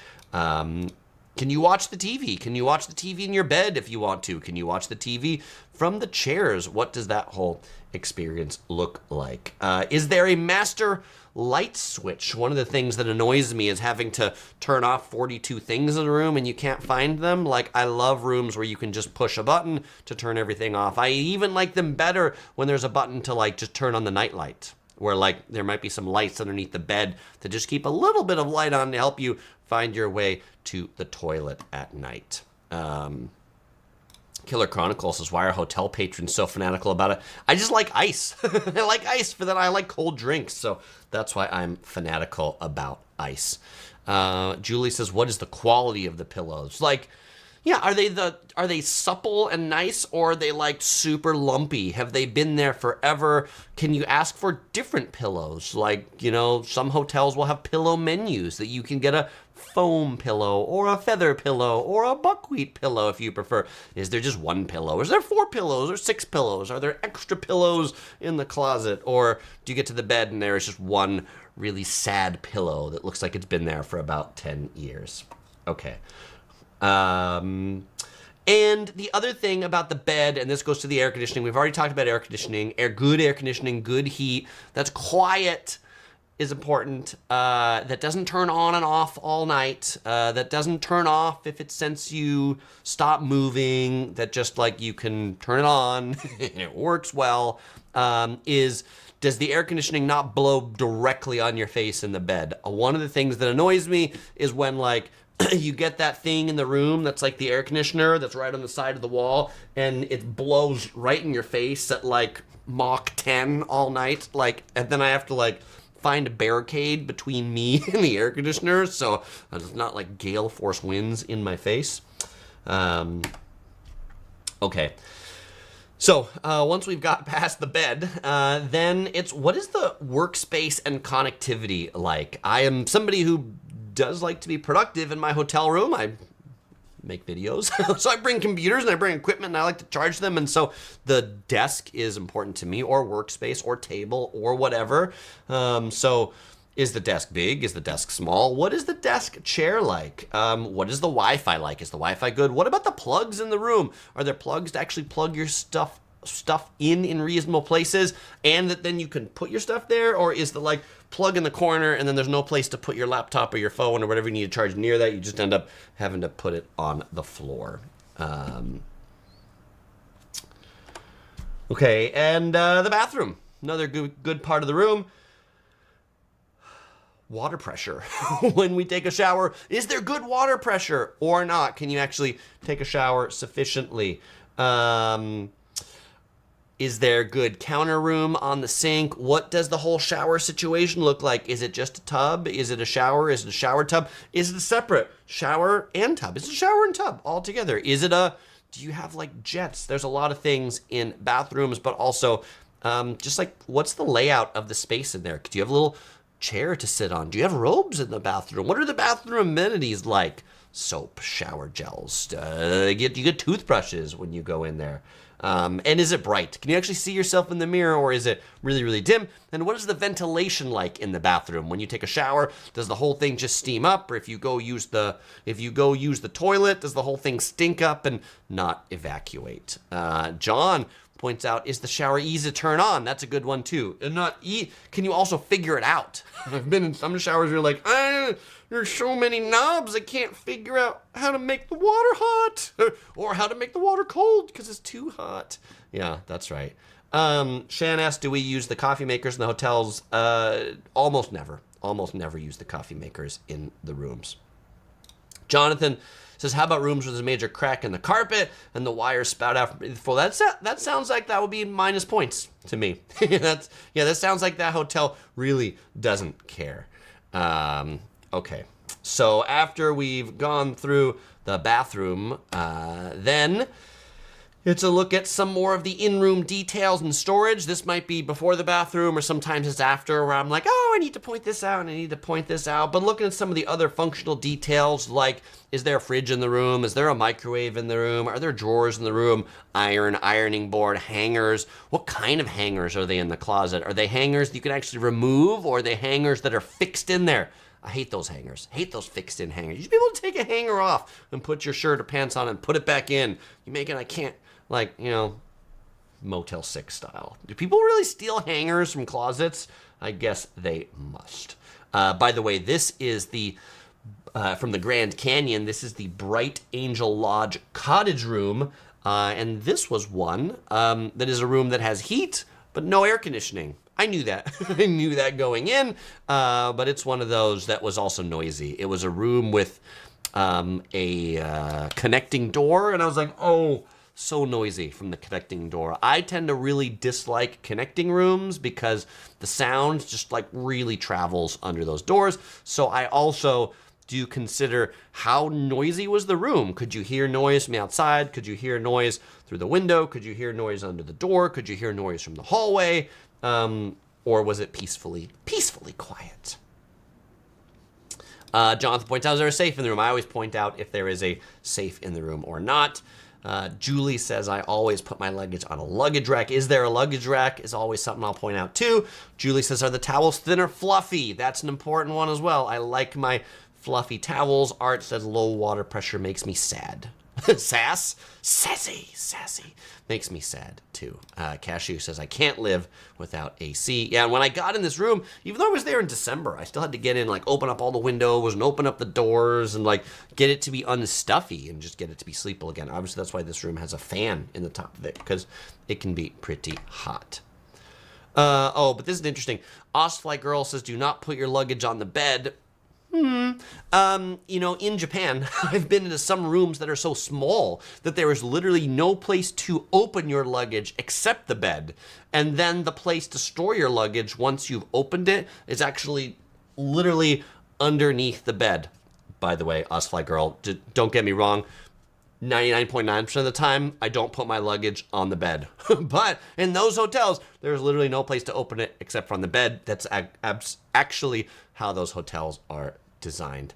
Can you watch the TV? Can you watch the TV in your bed if you want to? Can you watch the TV from the chairs? What does that whole experience look like? Is there a master light switch? One of the things that annoys me is having to turn off 42 things in a room and you can't find them. Like, I love rooms where you can just push a button to turn everything off. I even like them better when there's a button to like just turn on the night light, where like there might be some lights underneath the bed to just keep a little bit of light on to help you find your way to the toilet at night. Killer Chronicles says, why are hotel patrons so fanatical about it? I just like ice. I like ice, but then I like cold drinks, so that's why I'm fanatical about ice. Julie says, what is the quality of the pillows? Like, yeah, are they supple and nice, or are they like super lumpy? Have they been there forever? Can you ask for different pillows? Like, you know, some hotels will have pillow menus that you can get a foam pillow or a feather pillow or a buckwheat pillow if you prefer. Is there just one pillow? Is there 4 pillows or 6 pillows? Are there extra pillows in the closet? Or do you get to the bed and there is just one really sad pillow that looks like it's been there for about 10 years? Okay. And the other thing about the bed, and this goes to the air conditioning, we've already talked about air conditioning, good air conditioning, good heat, that's quiet is important, that doesn't turn on and off all night, that doesn't turn off if it sense you stop moving, that just like you can turn it on and it works well, does the air conditioning not blow directly on your face in the bed? One of the things that annoys me is when like you get that thing in the room that's like the air conditioner that's right on the side of the wall and it blows right in your face at like Mach 10 all night, like, and then I have to like find a barricade between me and the air conditioner so it's not like gale force winds in my face. Okay. So once we've got past the bed, then it's what is the workspace and connectivity like? I am somebody who does like to be productive in my hotel room. I make videos. So I bring computers and I bring equipment and I like to charge them. And so the desk is important to me, or workspace or table or whatever. So is the desk big? Is the desk small? What is the desk chair like? What is the Wi-Fi like? Is the Wi-Fi good? What about the plugs in the room? Are there plugs to actually plug your stuff in reasonable places and that then you can put your stuff there? Or is the like plug in the corner and then there's no place to put your laptop or your phone or whatever you need to charge near that? You just end up having to put it on the floor. Okay, and the bathroom, another good part of the room. Water pressure. When we take a shower, is there good water pressure or not? Can you actually take a shower sufficiently? Is there good counter room on the sink? What does the whole shower situation look like? Is it just a tub? Is it a shower? Is it a shower tub? Is it a separate shower and tub? Is it a shower and tub all together? Is it do you have like jets? There's a lot of things in bathrooms, but also just like what's the layout of the space in there? Do you have a little chair to sit on? Do you have robes in the bathroom? What are the bathroom amenities like? Soap, shower gels. You get toothbrushes when you go in there. And is it bright? Can you actually see yourself in the mirror, or is it really, really dim? And what is the ventilation like in the bathroom? When you take a shower, does the whole thing just steam up? Or if you go use the toilet, does the whole thing stink up and not evacuate? John points out, is the shower easy to turn on? That's a good one too. And can you also figure it out? I've been in some showers where you're like, there's so many knobs, I can't figure out how to make the water hot or how to make the water cold because it's too hot. Yeah, that's right. Shan asked, do we use the coffee makers in the hotels? Almost never use the coffee makers in the rooms. Jonathan says, how about rooms where there's a major crack in the carpet and the wires spout out from full? That sounds like that would be minus points to me. That sounds like that hotel really doesn't care. Okay, so after we've gone through the bathroom, then it's a look at some more of the in-room details and storage. This might be before the bathroom, or sometimes it's after, where I'm like, oh, I need to point this out and I need to point this out. But looking at some of the other functional details, like, is there a fridge in the room? Is there a microwave in the room? Are there drawers in the room? Ironing board, hangers. What kind of hangers are they in the closet? Are they hangers that you can actually remove, or are they hangers that are fixed in there? I hate those hangers. Hate those fixed in hangers. You should be able to take a hanger off and put your shirt or pants on and put it back in. You make it, I can't, like, you know, Motel 6 style. Do people really steal hangers from closets? I guess they must. By the way, this is the, from the Grand Canyon, this is the Bright Angel Lodge cottage room. And this was one that is a room that has heat, but no air conditioning. I knew that. I knew that going in, but it's one of those that was also noisy. It was a room with a connecting door, and I was like, oh, so noisy from the connecting door. I tend to really dislike connecting rooms because the sound just like really travels under those doors. So I also do consider how noisy was the room. Could you hear noise from the outside? Could you hear noise through the window? Could you hear noise under the door? Could you hear noise from the hallway? Or was it peacefully quiet? Jonathan points out, is there a safe in the room? I always point out if there is a safe in the room or not. Julie says, I always put my luggage on a luggage rack. Is there a luggage rack? Is always something I'll point out too. Julie says, are the towels thin or fluffy? That's an important one as well. I like my fluffy towels. Art says, low water pressure makes me sad. Sassy. Makes me sad too. Cashew says, I can't live without AC. Yeah, and when I got in this room, even though I was there in December, I still had to get in, like open up all the windows and open up the doors and like get it to be unstuffy and just get it to be sleepable again. Obviously, that's why this room has a fan in the top of it, because it can be pretty hot. But this is interesting. Osfly Girl says, do not put your luggage on the bed. You know, in Japan, I've been into some rooms that are so small that there is literally no place to open your luggage except the bed. And then the place to store your luggage once you've opened it is actually literally underneath the bed. By the way, Osfly Girl, don't get me wrong. 99.9% of the time, I don't put my luggage on the bed. But in those hotels, there's literally no place to open it except from the bed. That's actually how those hotels are designed.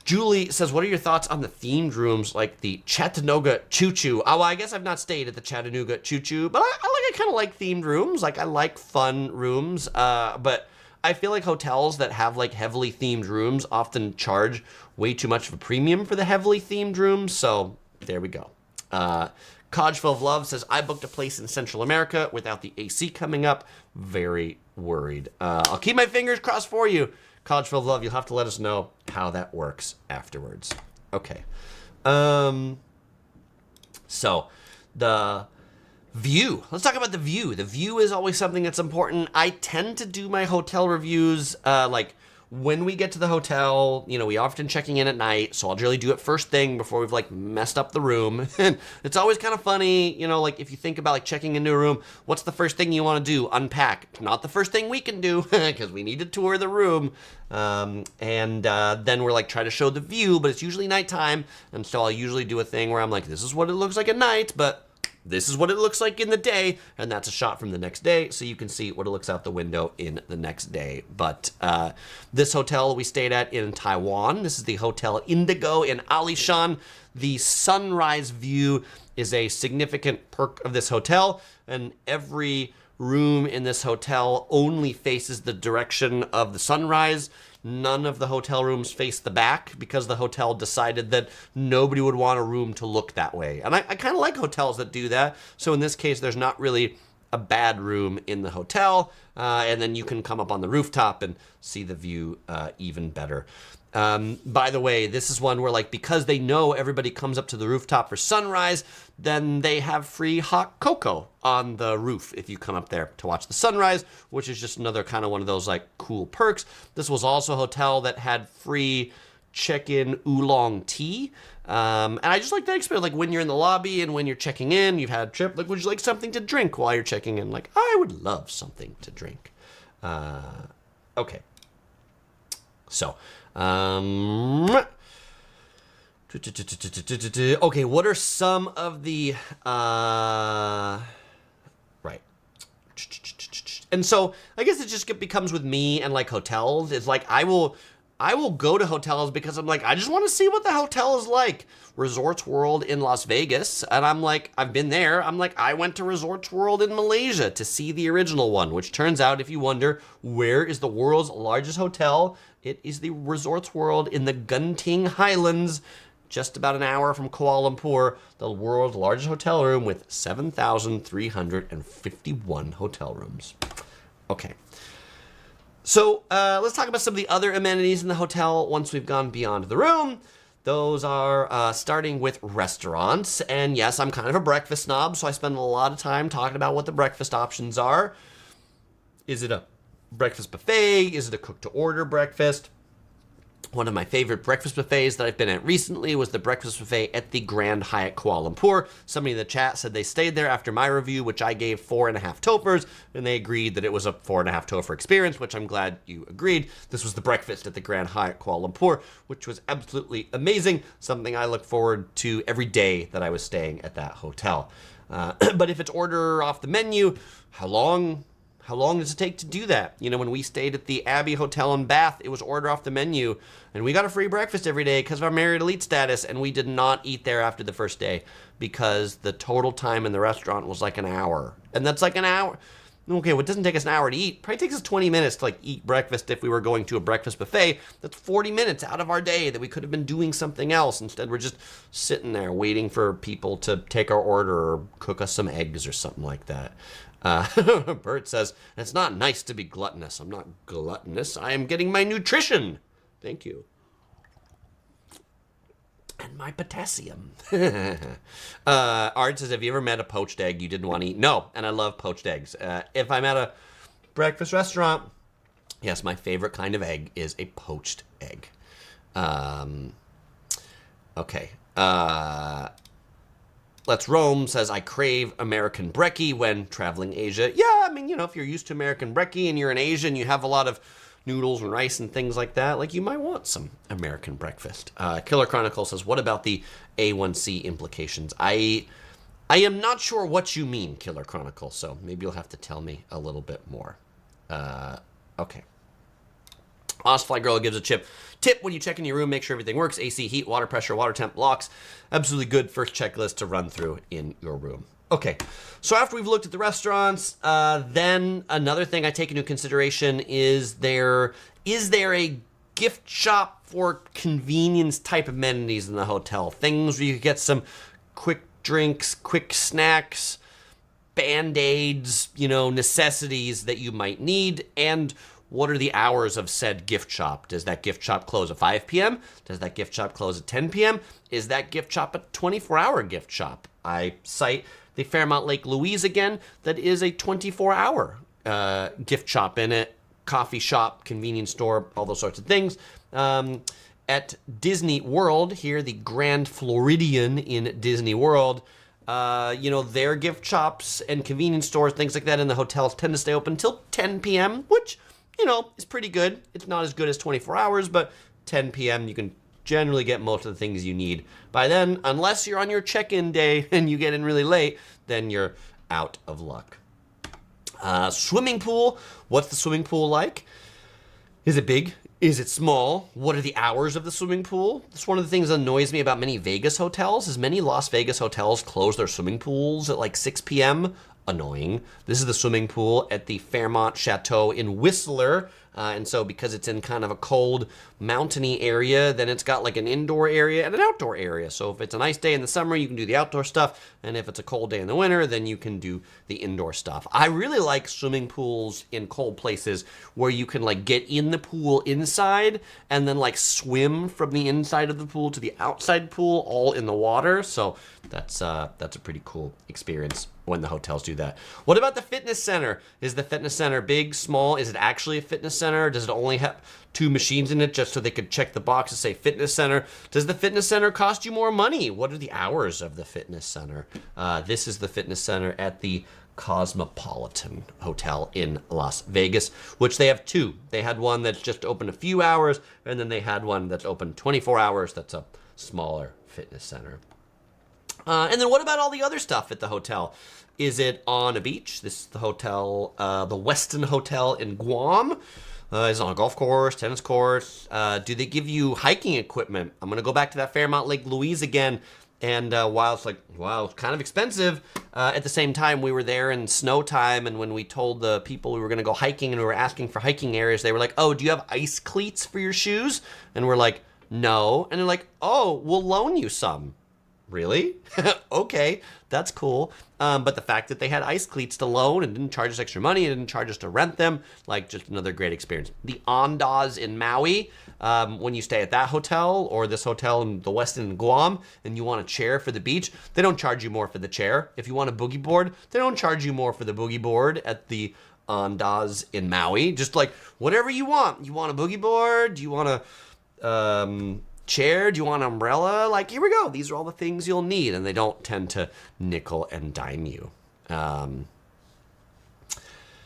Julie says, what are your thoughts on the themed rooms like the Chattanooga Choo Choo? Oh, well, I guess I've not stayed at the Chattanooga Choo Choo, but I kind of like themed rooms. Like, I like fun rooms, but I feel like hotels that have like heavily themed rooms often charge way too much of a premium for the heavily themed rooms. So there we go. Codgeville of Love says, I booked a place in Central America without the AC coming up. Very worried. I'll keep my fingers crossed for you. Codgeville of Love, you'll have to let us know how that works afterwards. Okay. So the view. Let's talk about the view. The view is always something that's important. I tend to do my hotel reviews like when we get to the hotel. You know, we often checking in at night, so I'll generally do it first thing before we've like messed up the room. And it's always kind of funny, you know, like if you think about like checking into a room, what's the first thing you want to do? Unpack. Not the first thing we can do because we need to tour the room. Then we're like trying to show the view, but it's usually nighttime. And so I'll usually do a thing where I'm like, this is what it looks like at night, but this is what it looks like in the day, and that's a shot from the next day, so you can see what it looks out the window in the next day. But this hotel we stayed at in Taiwan, this is the Hotel Indigo in Alishan. The sunrise view is a significant perk of this hotel, and every room in this hotel only faces the direction of the sunrise. None of the hotel rooms face the back because the hotel decided that nobody would want a room to look that way. And I kind of like hotels that do that. So in this case, there's not really a bad room in the hotel. And then you can come up on the rooftop and see the view even better. By the way, this is one where like, because they know everybody comes up to the rooftop for sunrise, then they have free hot cocoa on the roof if you come up there to watch the sunrise, which is just another kind of one of those like cool perks. This was also a hotel that had free check-in oolong tea. And I just like that experience. Like when you're in the lobby and when you're checking in, you've had a trip, like, would you like something to drink while you're checking in? Like, I would love something to drink. Okay. So, okay, what are some of the, right. And so I guess it just becomes with me and like hotels. It's like I will I will go to hotels because I'm like, I just want to see what the hotel is like. Resorts World in Las Vegas, and I'm like, I've been there. I'm like, I went to Resorts World in Malaysia to see the original one, which turns out, if you wonder, where is the world's largest hotel? It is the Resorts World in the Genting Highlands, just about an hour from Kuala Lumpur, the world's largest hotel room with 7,351 hotel rooms. Okay. So let's talk about some of the other amenities in the hotel once we've gone beyond the room. Those are starting with restaurants. And yes, I'm kind of a breakfast snob, so I spend a lot of time talking about what the breakfast options are. Is it a breakfast buffet? Is it a cook-to-order breakfast? One of my favorite breakfast buffets that I've been at recently was the breakfast buffet at the Grand Hyatt Kuala Lumpur. Somebody in the chat said they stayed there after my review, which I gave 4.5 TOEFRs, and they agreed that it was a 4.5 TOEFR experience, which I'm glad you agreed. This was the breakfast at the Grand Hyatt Kuala Lumpur, which was absolutely amazing, something I look forward to every day that I was staying at that hotel. But if it's order off the menu, how long does it take to do that? You know, when we stayed at the Abbey Hotel in Bath, it was order off the menu, and we got a free breakfast every day because of our Marriott Elite status, and we did not eat there after the first day because the total time in the restaurant was like an hour. And that's like an hour. Okay, well, it doesn't take us an hour to eat. It probably takes us 20 minutes to like eat breakfast if we were going to a breakfast buffet. That's 40 minutes out of our day that we could have been doing something else. Instead, we're just sitting there waiting for people to take our order or cook us some eggs or something like that. Bert says, it's not nice to be gluttonous. I'm not gluttonous. I am getting my nutrition. Thank you. And my potassium. Art says, have you ever met a poached egg you didn't want to eat? No, and I love poached eggs. If I'm at a breakfast restaurant, yes, my favorite kind of egg is a poached egg. Okay. Let's Roam says, I crave American brekkie when traveling Asia. Yeah, I mean, you know, if you're used to American brekkie and you're in Asia and you have a lot of noodles and rice and things like that, like you might want some American breakfast. Killer Chronicle says, what about the A1C implications? I am not sure what you mean, Killer Chronicle, so maybe you'll have to tell me a little bit more. Okay. Osfly Girl gives a tip when you check in your room, make sure everything works. AC, heat, water pressure, water temp, locks. Absolutely good first checklist to run through in your room. Okay, so after we've looked at the restaurants, then another thing I take into consideration is there a gift shop for convenience type amenities in the hotel? Things where you get some quick drinks, quick snacks, Band-Aids, you know, necessities that you might need, and what are the hours of said gift shop? Does that gift shop close at 5 p.m.? Does that gift shop close at 10 p.m.? Is that gift shop a 24-hour gift shop? I cite the Fairmont Lake Louise again. That is a 24-hour gift shop in it. Coffee shop, convenience store, all those sorts of things. At Disney World, here, the Grand Floridian in Disney World, you know, their gift shops and convenience stores, things like that in the hotels tend to stay open until 10 p.m., which, you know, is pretty good. It's not as good as 24 hours, but 10 p.m. you can generally get most of the things you need. By then, unless you're on your check-in day and you get in really late, then you're out of luck. Swimming pool. What's the swimming pool like? Is it big? Is it small? What are the hours of the swimming pool? That's one of the things that annoys me about many Vegas hotels, is many Las Vegas hotels close their swimming pools at like 6 p.m. Annoying. This is the swimming pool at the Fairmont Chateau in Whistler. And so because it's in kind of a cold, mountainy area, then it's got like an indoor area and an outdoor area. So if it's a nice day in the summer, you can do the outdoor stuff. And if it's a cold day in the winter, then you can do the indoor stuff. I really like swimming pools in cold places where you can like get in the pool inside and then like swim from the inside of the pool to the outside pool, all in the water. So that's a pretty cool experience when the hotels do that. What about the fitness center? Is the fitness center big, small? Is it actually a fitness center? Does it only have 2 machines in it just so they could check the box and say fitness center? Does the fitness center cost you more money? What are the hours of the fitness center? This is the fitness center at the Cosmopolitan Hotel in Las Vegas, which they have 2. They had one that's just open a few hours, and then they had one that's open 24 hours. That's a smaller fitness center. And then what about all the other stuff at the hotel? Is it on a beach? This is the hotel, the Westin Hotel in Guam. Is it on a golf course, tennis course? Do they give you hiking equipment? I'm going to go back to that Fairmont Lake Louise again. And while it's like, wow, it's kind of expensive, at the same time, we were there in snow time. And when we told the people we were going to go hiking and we were asking for hiking areas, they were like, oh, do you have ice cleats for your shoes? And we're like, no. And they're like, oh, we'll loan you some. Really? Okay, that's cool. But the fact that they had ice cleats to loan and didn't charge us extra money and didn't charge us to rent them, like just another great experience. The Andaz in Maui, when you stay at that hotel or this hotel in the Westin in Guam and you want a chair for the beach, they don't charge you more for the chair. If you want a boogie board, they don't charge you more for the boogie board at the Andaz in Maui. Just like whatever you want. You want a boogie board? Do you want a chair? Do you want an umbrella? Like, here we go. These are all the things you'll need, and they don't tend to nickel and dime you.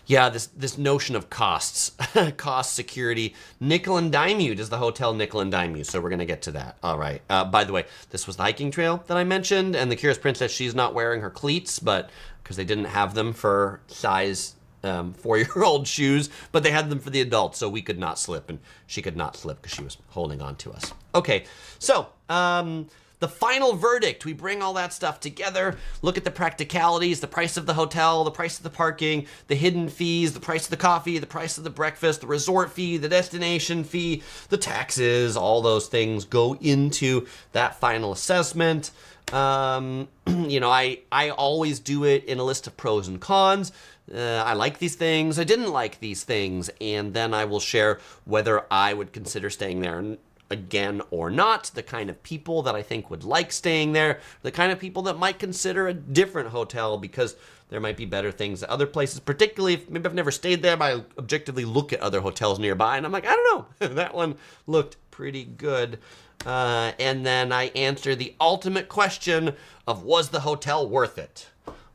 Yeah, this notion of costs, cost, security, nickel and dime you. Does the hotel nickel and dime you? So we're going to get to that. All right. By the way, this was the hiking trail that I mentioned, and the Curious Princess, she's not wearing her cleats, but because they didn't have them for size 4-year-old shoes, but they had them for the adults, so we could not slip, and she could not slip because she was holding on to us. Okay, so the final verdict, we bring all that stuff together, look at the practicalities, the price of the hotel, the price of the parking, the hidden fees, the price of the coffee, the price of the breakfast, the resort fee, the destination fee, the taxes, all those things go into that final assessment. You know, I always do it in a list of pros and cons. I like these things, I didn't like these things, and then I will share whether I would consider staying there again or not, the kind of people that I think would like staying there, the kind of people that might consider a different hotel because there might be better things at other places, particularly if maybe I've never stayed there, but I objectively look at other hotels nearby and I'm like, I don't know, that one looked pretty good. And then I answer the ultimate question of, was the hotel worth it?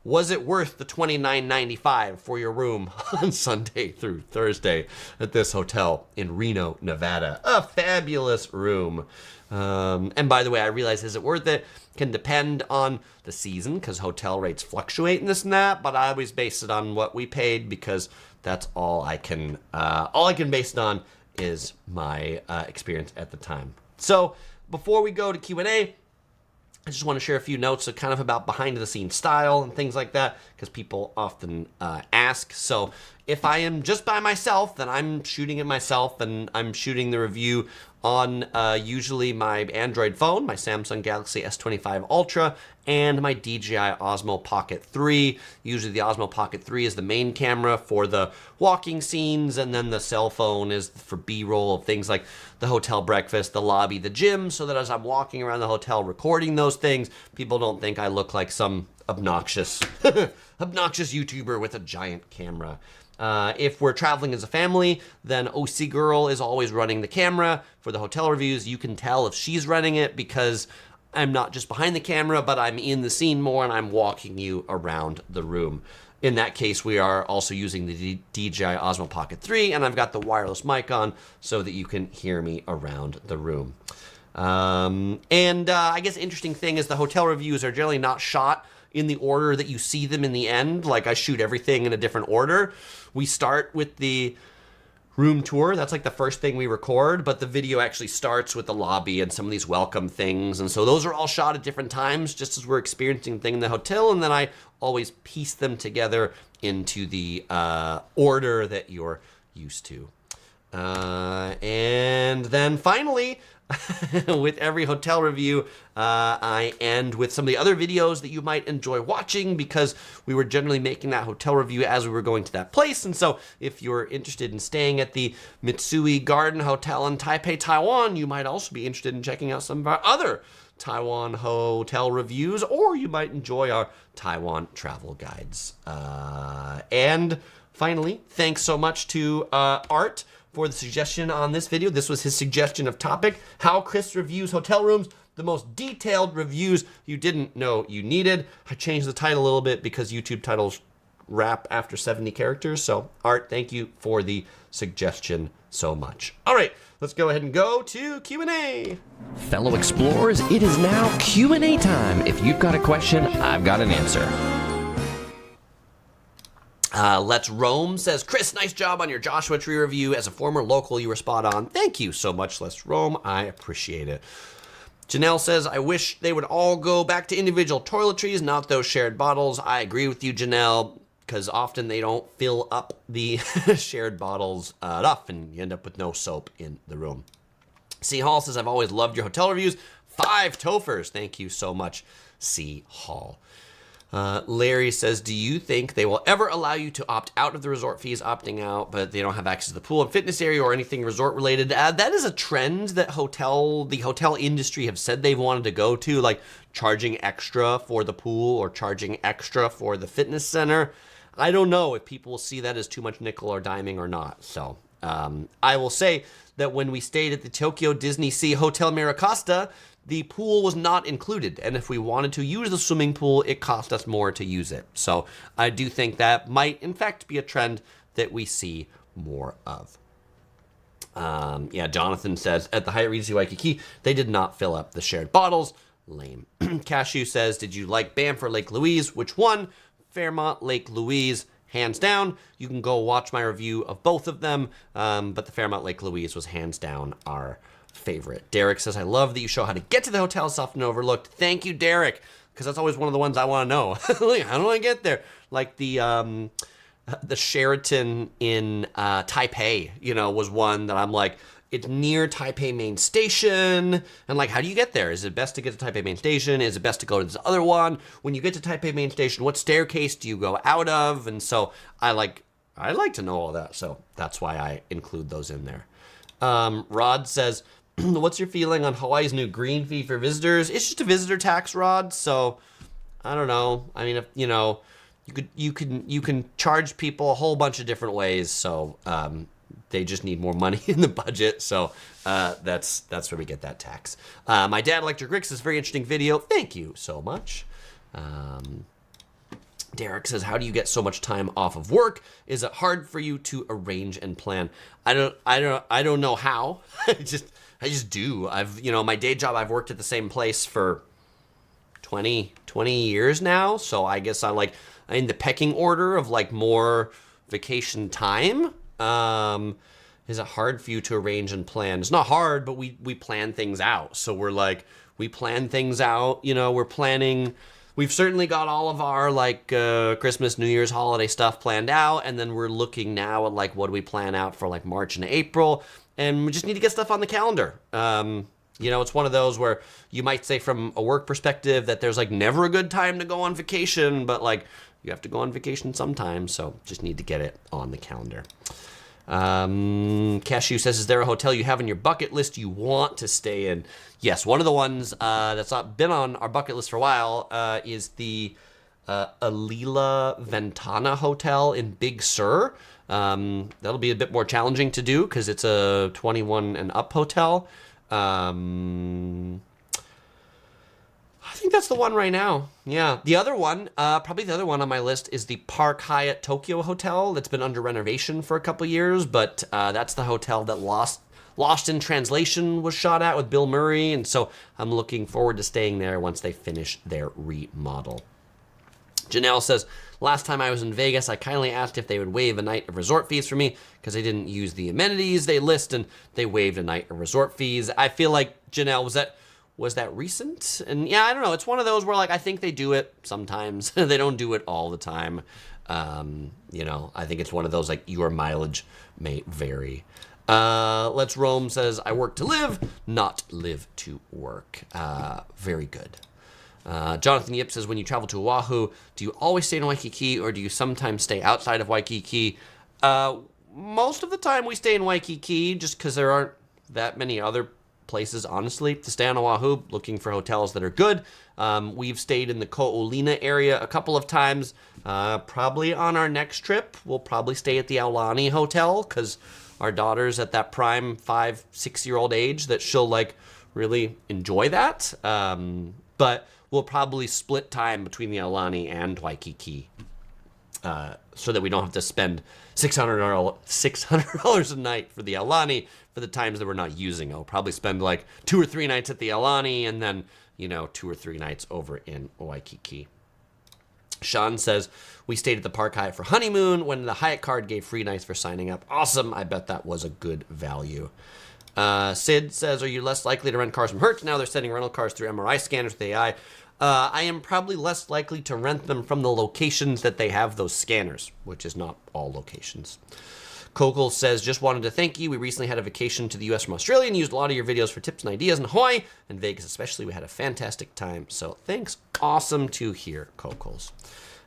Was it worth the $29.95 for your room on Sunday through Thursday at this hotel in Reno, Nevada? A fabulous room. And by the way, I realize, is it worth it? Can depend on the season because hotel rates fluctuate and this and that, but I always base it on what we paid because that's all I can base it on is my experience at the time. So before we go to Q&A, I just want to share a few notes kind of about behind the scenes style and things like that because people often ask. So if I am just by myself, then I'm shooting it myself and I'm shooting the review on usually my Android phone, my Samsung Galaxy S25 Ultra, and my DJI Osmo Pocket 3. Usually the Osmo Pocket 3 is the main camera for the walking scenes, and then the cell phone is for B-roll of things like the hotel breakfast, the lobby, the gym, so that as I'm walking around the hotel recording those things, people don't think I look like some obnoxious YouTuber with a giant camera. If we're traveling as a family, then OC Girl is always running the camera. For the hotel reviews, you can tell if she's running it because I'm not just behind the camera, but I'm in the scene more and I'm walking you around the room. In that case, we are also using the DJI Osmo Pocket 3, and I've got the wireless mic on so that you can hear me around the room. I guess interesting thing is the hotel reviews are generally not shot in the order that you see them in the end. Like I shoot everything in a different order. We start with the room tour. That's like the first thing we record, but the video actually starts with the lobby and some of these welcome things. And so those are all shot at different times, just as we're experiencing things in the hotel. And then I always piece them together into the order that you're used to. And then finally, with every hotel review, I end with some of the other videos that you might enjoy watching because we were generally making that hotel review as we were going to that place. And so if you're interested in staying at the Mitsui Garden Hotel in Taipei, Taiwan, you might also be interested in checking out some of our other Taiwan hotel reviews, or you might enjoy our Taiwan travel guides. And finally, thanks so much to Art for the suggestion on this video. This was his suggestion of topic: how Chris reviews hotel rooms, the most detailed reviews you didn't know you needed. I changed the title a little bit because YouTube titles wrap after 70 characters. So Art, thank you for the suggestion so much. All right, let's go ahead and go to Q&A. Fellow explorers, it is now Q&A time. If you've got a question, I've got an answer. Let's Roam says, Chris, nice job on your Joshua Tree review. As a former local, you were spot on. Thank you so much, Let's Roam. I appreciate it. Janelle says, I wish they would all go back to individual toiletries, not those shared bottles. I agree with you, Janelle, because often they don't fill up the shared bottles enough, and you end up with no soap in the room. C. Hall says, I've always loved your hotel reviews. 5 Tophers. Thank you so much, C. Hall. Larry says, do you think they will ever allow you to opt out of the resort fees, opting out, but they don't have access to the pool and fitness area or anything resort related? That is a trend that the hotel industry have said they've wanted to go to, like charging extra for the pool or charging extra for the fitness center. I don't know if people will see that as too much nickel or diming or not. So I will say that when we stayed at the Tokyo Disney Sea Hotel MiraCosta, the pool was not included, and if we wanted to use the swimming pool, it cost us more to use it. So I do think that might, in fact, be a trend that we see more of. Yeah, Jonathan says, at the Hyatt Regency Waikiki, they did not fill up the shared bottles. Lame. Cashew says, did you like Banff or Lake Louise? Which one? Fairmont Lake Louise, hands down. You can go watch my review of both of them, but the Fairmont Lake Louise was hands down our favorite. Derek says, I love that you show how to get to the hotel is often overlooked. Thank you, Derek, because that's always one of the ones I want to know. Like, how do I get there? Like the Sheraton in Taipei, was one that I'm like, it's near Taipei Main Station, and like, how do you get there? Is it best to get to Taipei Main Station? Is it best to go to this other one? When you get to Taipei Main Station, what staircase do you go out of? And so I like to know all that, so that's why I include those in there. Rod says, what's your feeling on Hawaii's new green fee for visitors? It's just a visitor tax, Rod, so I don't know. I mean, if, you can charge people a whole bunch of different ways, so they just need more money in the budget, so that's where we get that tax. My dad, Electric Rick, says, very interesting video. Thank you so much. Derek says, how do you get so much time off of work? Is it hard for you to arrange and plan? I don't know how. I just do. My day job, I've worked at the same place for 20 years now. So I guess I'm in the pecking order of like more vacation time. Is it hard for you to arrange and plan? It's not hard, but we plan things out. So we plan things out, we're planning. We've certainly got all of our Christmas, New Year's holiday stuff planned out. And then we're looking now at what do we plan out for March and April. And we just need to get stuff on the calendar. It's one of those where you might say from a work perspective that there's never a good time to go on vacation, but you have to go on vacation sometime. So just need to get it on the calendar. Cashew says, is there a hotel you have on your bucket list you want to stay in? Yes, one of the ones that's not been on our bucket list for a while is the Alila Ventana Hotel in Big Sur. That'll be a bit more challenging to do because it's a 21 and up hotel. I think that's the one right now. Yeah. The other one, probably the other one on my list is the Park Hyatt Tokyo Hotel that's been under renovation for a couple years, but that's the hotel that Lost in Translation was shot at with Bill Murray, and so I'm looking forward to staying there once they finish their remodel. Janelle says, last time I was in Vegas, I kindly asked if they would waive a night of resort fees for me because I didn't use the amenities they list, and they waived a night of resort fees. I feel like, Janelle, was that recent? And yeah, I don't know. It's one of those where I think they do it sometimes. They don't do it all the time. I think it's one of those your mileage may vary. Let's Roam says, I work to live, not live to work. Very good. Jonathan Yip says, when you travel to Oahu, do you always stay in Waikiki or do you sometimes stay outside of Waikiki? Most of the time we stay in Waikiki just because there aren't that many other places, honestly, to stay on Oahu, looking for hotels that are good. We've stayed in the Ko'olina area a couple of times. Probably on our next trip, we'll probably stay at the Aulani Hotel because our daughter's at that prime 5-6-year-old age that she'll really enjoy that. But we'll probably split time between the Aulani and Waikiki so that we don't have to spend $600 a night for the Aulani for the times that we're not using. I'll probably spend 2 or 3 nights at the Aulani and then, 2 or 3 nights over in Waikiki. Sean says, we stayed at the Park Hyatt for honeymoon when the Hyatt card gave free nights for signing up. Awesome. I bet that was a good value. Sid says, are you less likely to rent cars from Hertz? Now they're sending rental cars through MRI scanners with AI. I am probably less likely to rent them from the locations that they have those scanners, which is not all locations. Kokol says, just wanted to thank you. We recently had a vacation to the U.S. from Australia and used a lot of your videos for tips and ideas in Hawaii and Vegas especially. We had a fantastic time. So thanks. Awesome to hear, Kokols.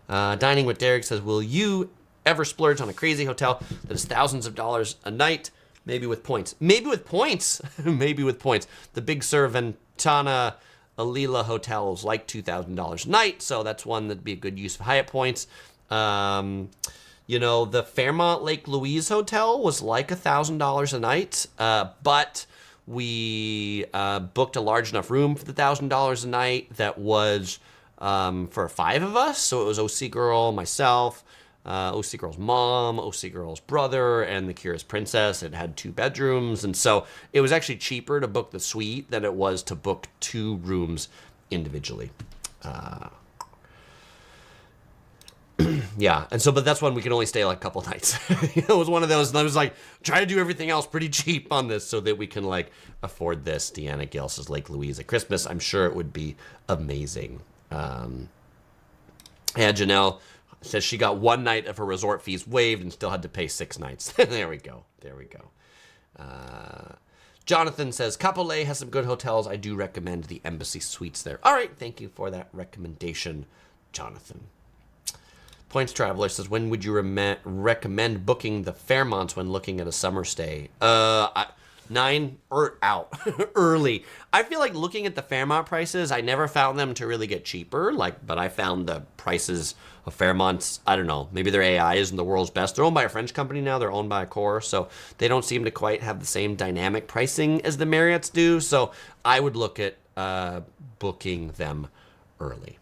Dining with Derek says, will you ever splurge on a crazy hotel that is thousands of dollars a night? Maybe with points. Maybe with points. Maybe with points. The Big Sur Ventana Alila Hotel is like $2,000 a night, so that's one that'd be a good use of Hyatt points. The Fairmont Lake Louise Hotel was like $1,000 a night, but we booked a large enough room for the $1,000 a night that was for 5 of us. So it was OC Girl, myself, OC Girl's mom, OC Girl's brother, and the Curious Princess. It had 2 bedrooms, and so it was actually cheaper to book the suite than it was to book 2 rooms individually. Yeah, and so, but that's one we can only stay like a couple nights. It was one of those, and I was like, try to do everything else pretty cheap on this so that we can like afford this. Deanna Gill says Lake Louise at Christmas. I'm sure it would be amazing. And Janelle says she got 1 night of her resort fees waived and still had to pay 6 nights. There we go. Jonathan says, Kapolei has some good hotels. I do recommend the Embassy Suites there. All right, thank you for that recommendation, Jonathan. Points Traveler says, when would you recommend booking the Fairmonts when looking at a summer stay? 9 or out early. I feel like looking at the Fairmont prices, I never found them to really get cheaper. But I found the prices of Fairmonts, I don't know, maybe their AI isn't the world's best. They're owned by a French company now. They're owned by Accor, so they don't seem to quite have the same dynamic pricing as the Marriotts do. So I would look at booking them early.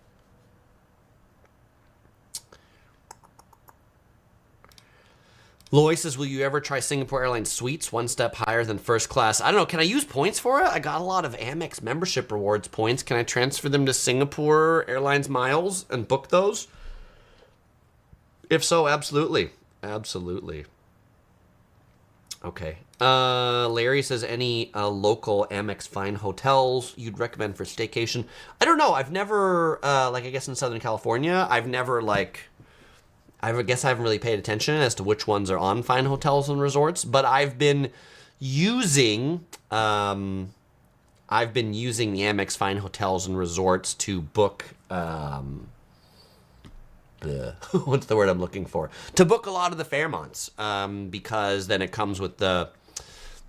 Lois says, will you ever try Singapore Airlines Suites, 1 step higher than first class? I don't know. Can I use points for it? I got a lot of Amex membership rewards points. Can I transfer them to Singapore Airlines miles and book those? If so, absolutely. Absolutely. Okay. Larry says, any local Amex fine hotels you'd recommend for staycation? I don't know. I've never, I guess in Southern California, I've never, I guess I haven't really paid attention as to which ones are on fine hotels and resorts, but I've been using the Amex fine hotels and resorts to book what's the word I'm looking for? To book a lot of the Fairmonts, because then it comes with the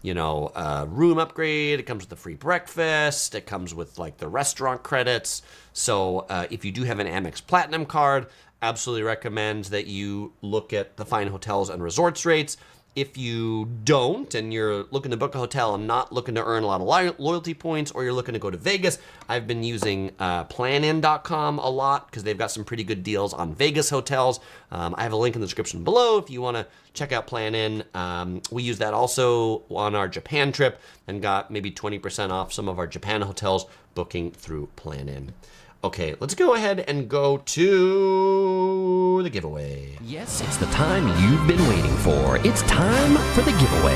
room upgrade, it comes with the free breakfast, it comes with the restaurant credits. So if you do have an Amex Platinum card, absolutely recommend that you look at the fine hotels and resorts rates. If you don't, and you're looking to book a hotel and not looking to earn a lot of loyalty points, or you're looking to go to Vegas, I've been using planin.com a lot because they've got some pretty good deals on Vegas hotels. I have a link in the description below if you want to check out Planin. We use that also on our Japan trip and got maybe 20% off some of our Japan hotels booking through Planin. Okay, let's go ahead and go to the giveaway. Yes, it's the time you've been waiting for. It's time for the giveaway.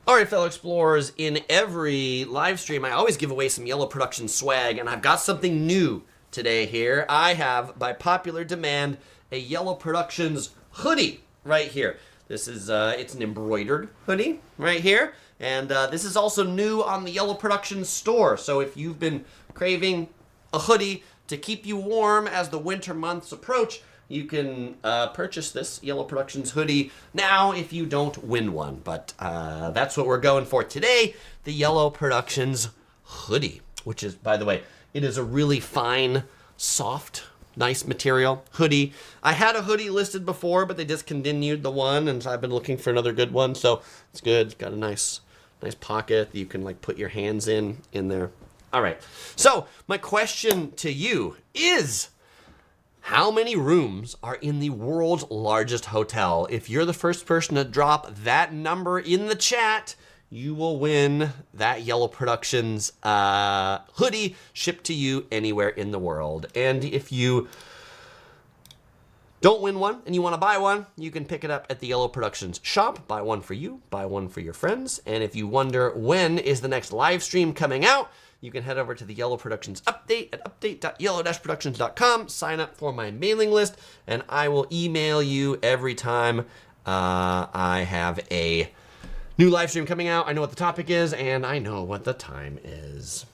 All right, fellow explorers, in every live stream, I always give away some Yellow Productions swag, and I've got something new today here. I have, by popular demand, a Yellow Productions hoodie right here. This is, it's an embroidered hoodie right here. And this is also new on the Yellow Productions store. So if you've been craving a hoodie to keep you warm as the winter months approach, you can purchase this Yellow Productions hoodie now if you don't win one. But that's what we're going for today, the Yellow Productions hoodie, which is, by the way, it is a really fine, soft, nice material hoodie. I had a hoodie listed before, but they discontinued the one, and so I've been looking for another good one. So it's good. It's got a nice pocket that you can put your hands in there. All right. So my question to you is, how many rooms are in the world's largest hotel? If you're the first person to drop that number in the chat, you will win that Yellow Productions hoodie shipped to you anywhere in the world. And if you don't win one and you want to buy one, you can pick it up at the Yellow Productions shop. Buy one for you, buy one for your friends. And if you wonder when is the next live stream coming out, you can head over to the Yellow Productions update at update.yellow-productions.com, sign up for my mailing list, and I will email you every time I have a new live stream coming out. I know what the topic is, and I know what the time is.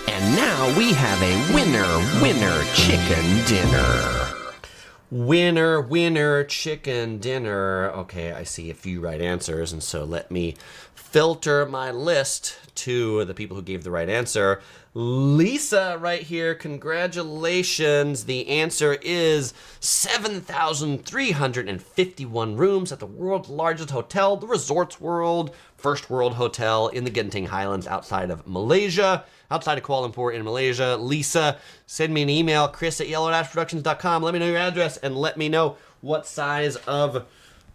And now we have a winner chicken dinner. Winner chicken dinner. Okay, I see a few right answers, and so let me filter my list to the people who gave the right answer. Lisa right here, congratulations. The answer is 7,351 rooms at the world's largest hotel, the Resorts World, First World Hotel in the Genting Highlands outside of Malaysia, outside of Kuala Lumpur in Malaysia. Lisa, send me an email, chris@yellow-productions.com. Let me know your address and let me know what size of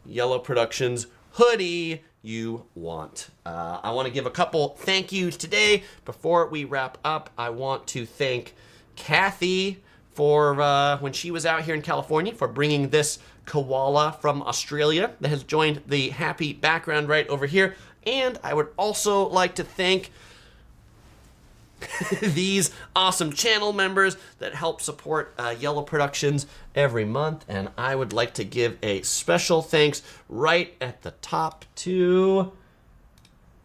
Yellow Productions hoodie you want. I want to give a couple thank yous today. Before we wrap up, I want to thank Kathy for when she was out here in California for bringing this koala from Australia that has joined the happy background right over here. And I would also like to thank these awesome channel members that help support Yellow Productions every month, and I would like to give a special thanks right at the top to,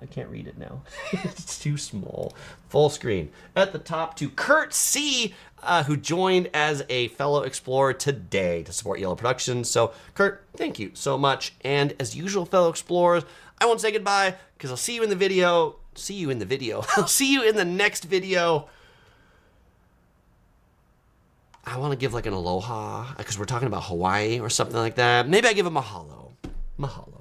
I can't read it now, it's too small, full screen, at the top to Kurt C, who joined as a fellow explorer today to support Yellow Productions. So Kurt, thank you so much, and as usual, fellow explorers, I won't say goodbye because I'll see you in the video. I'll see you in the next video. I want to give like an aloha because we're talking about Hawaii or something like that. Maybe I give a mahalo. Mahalo.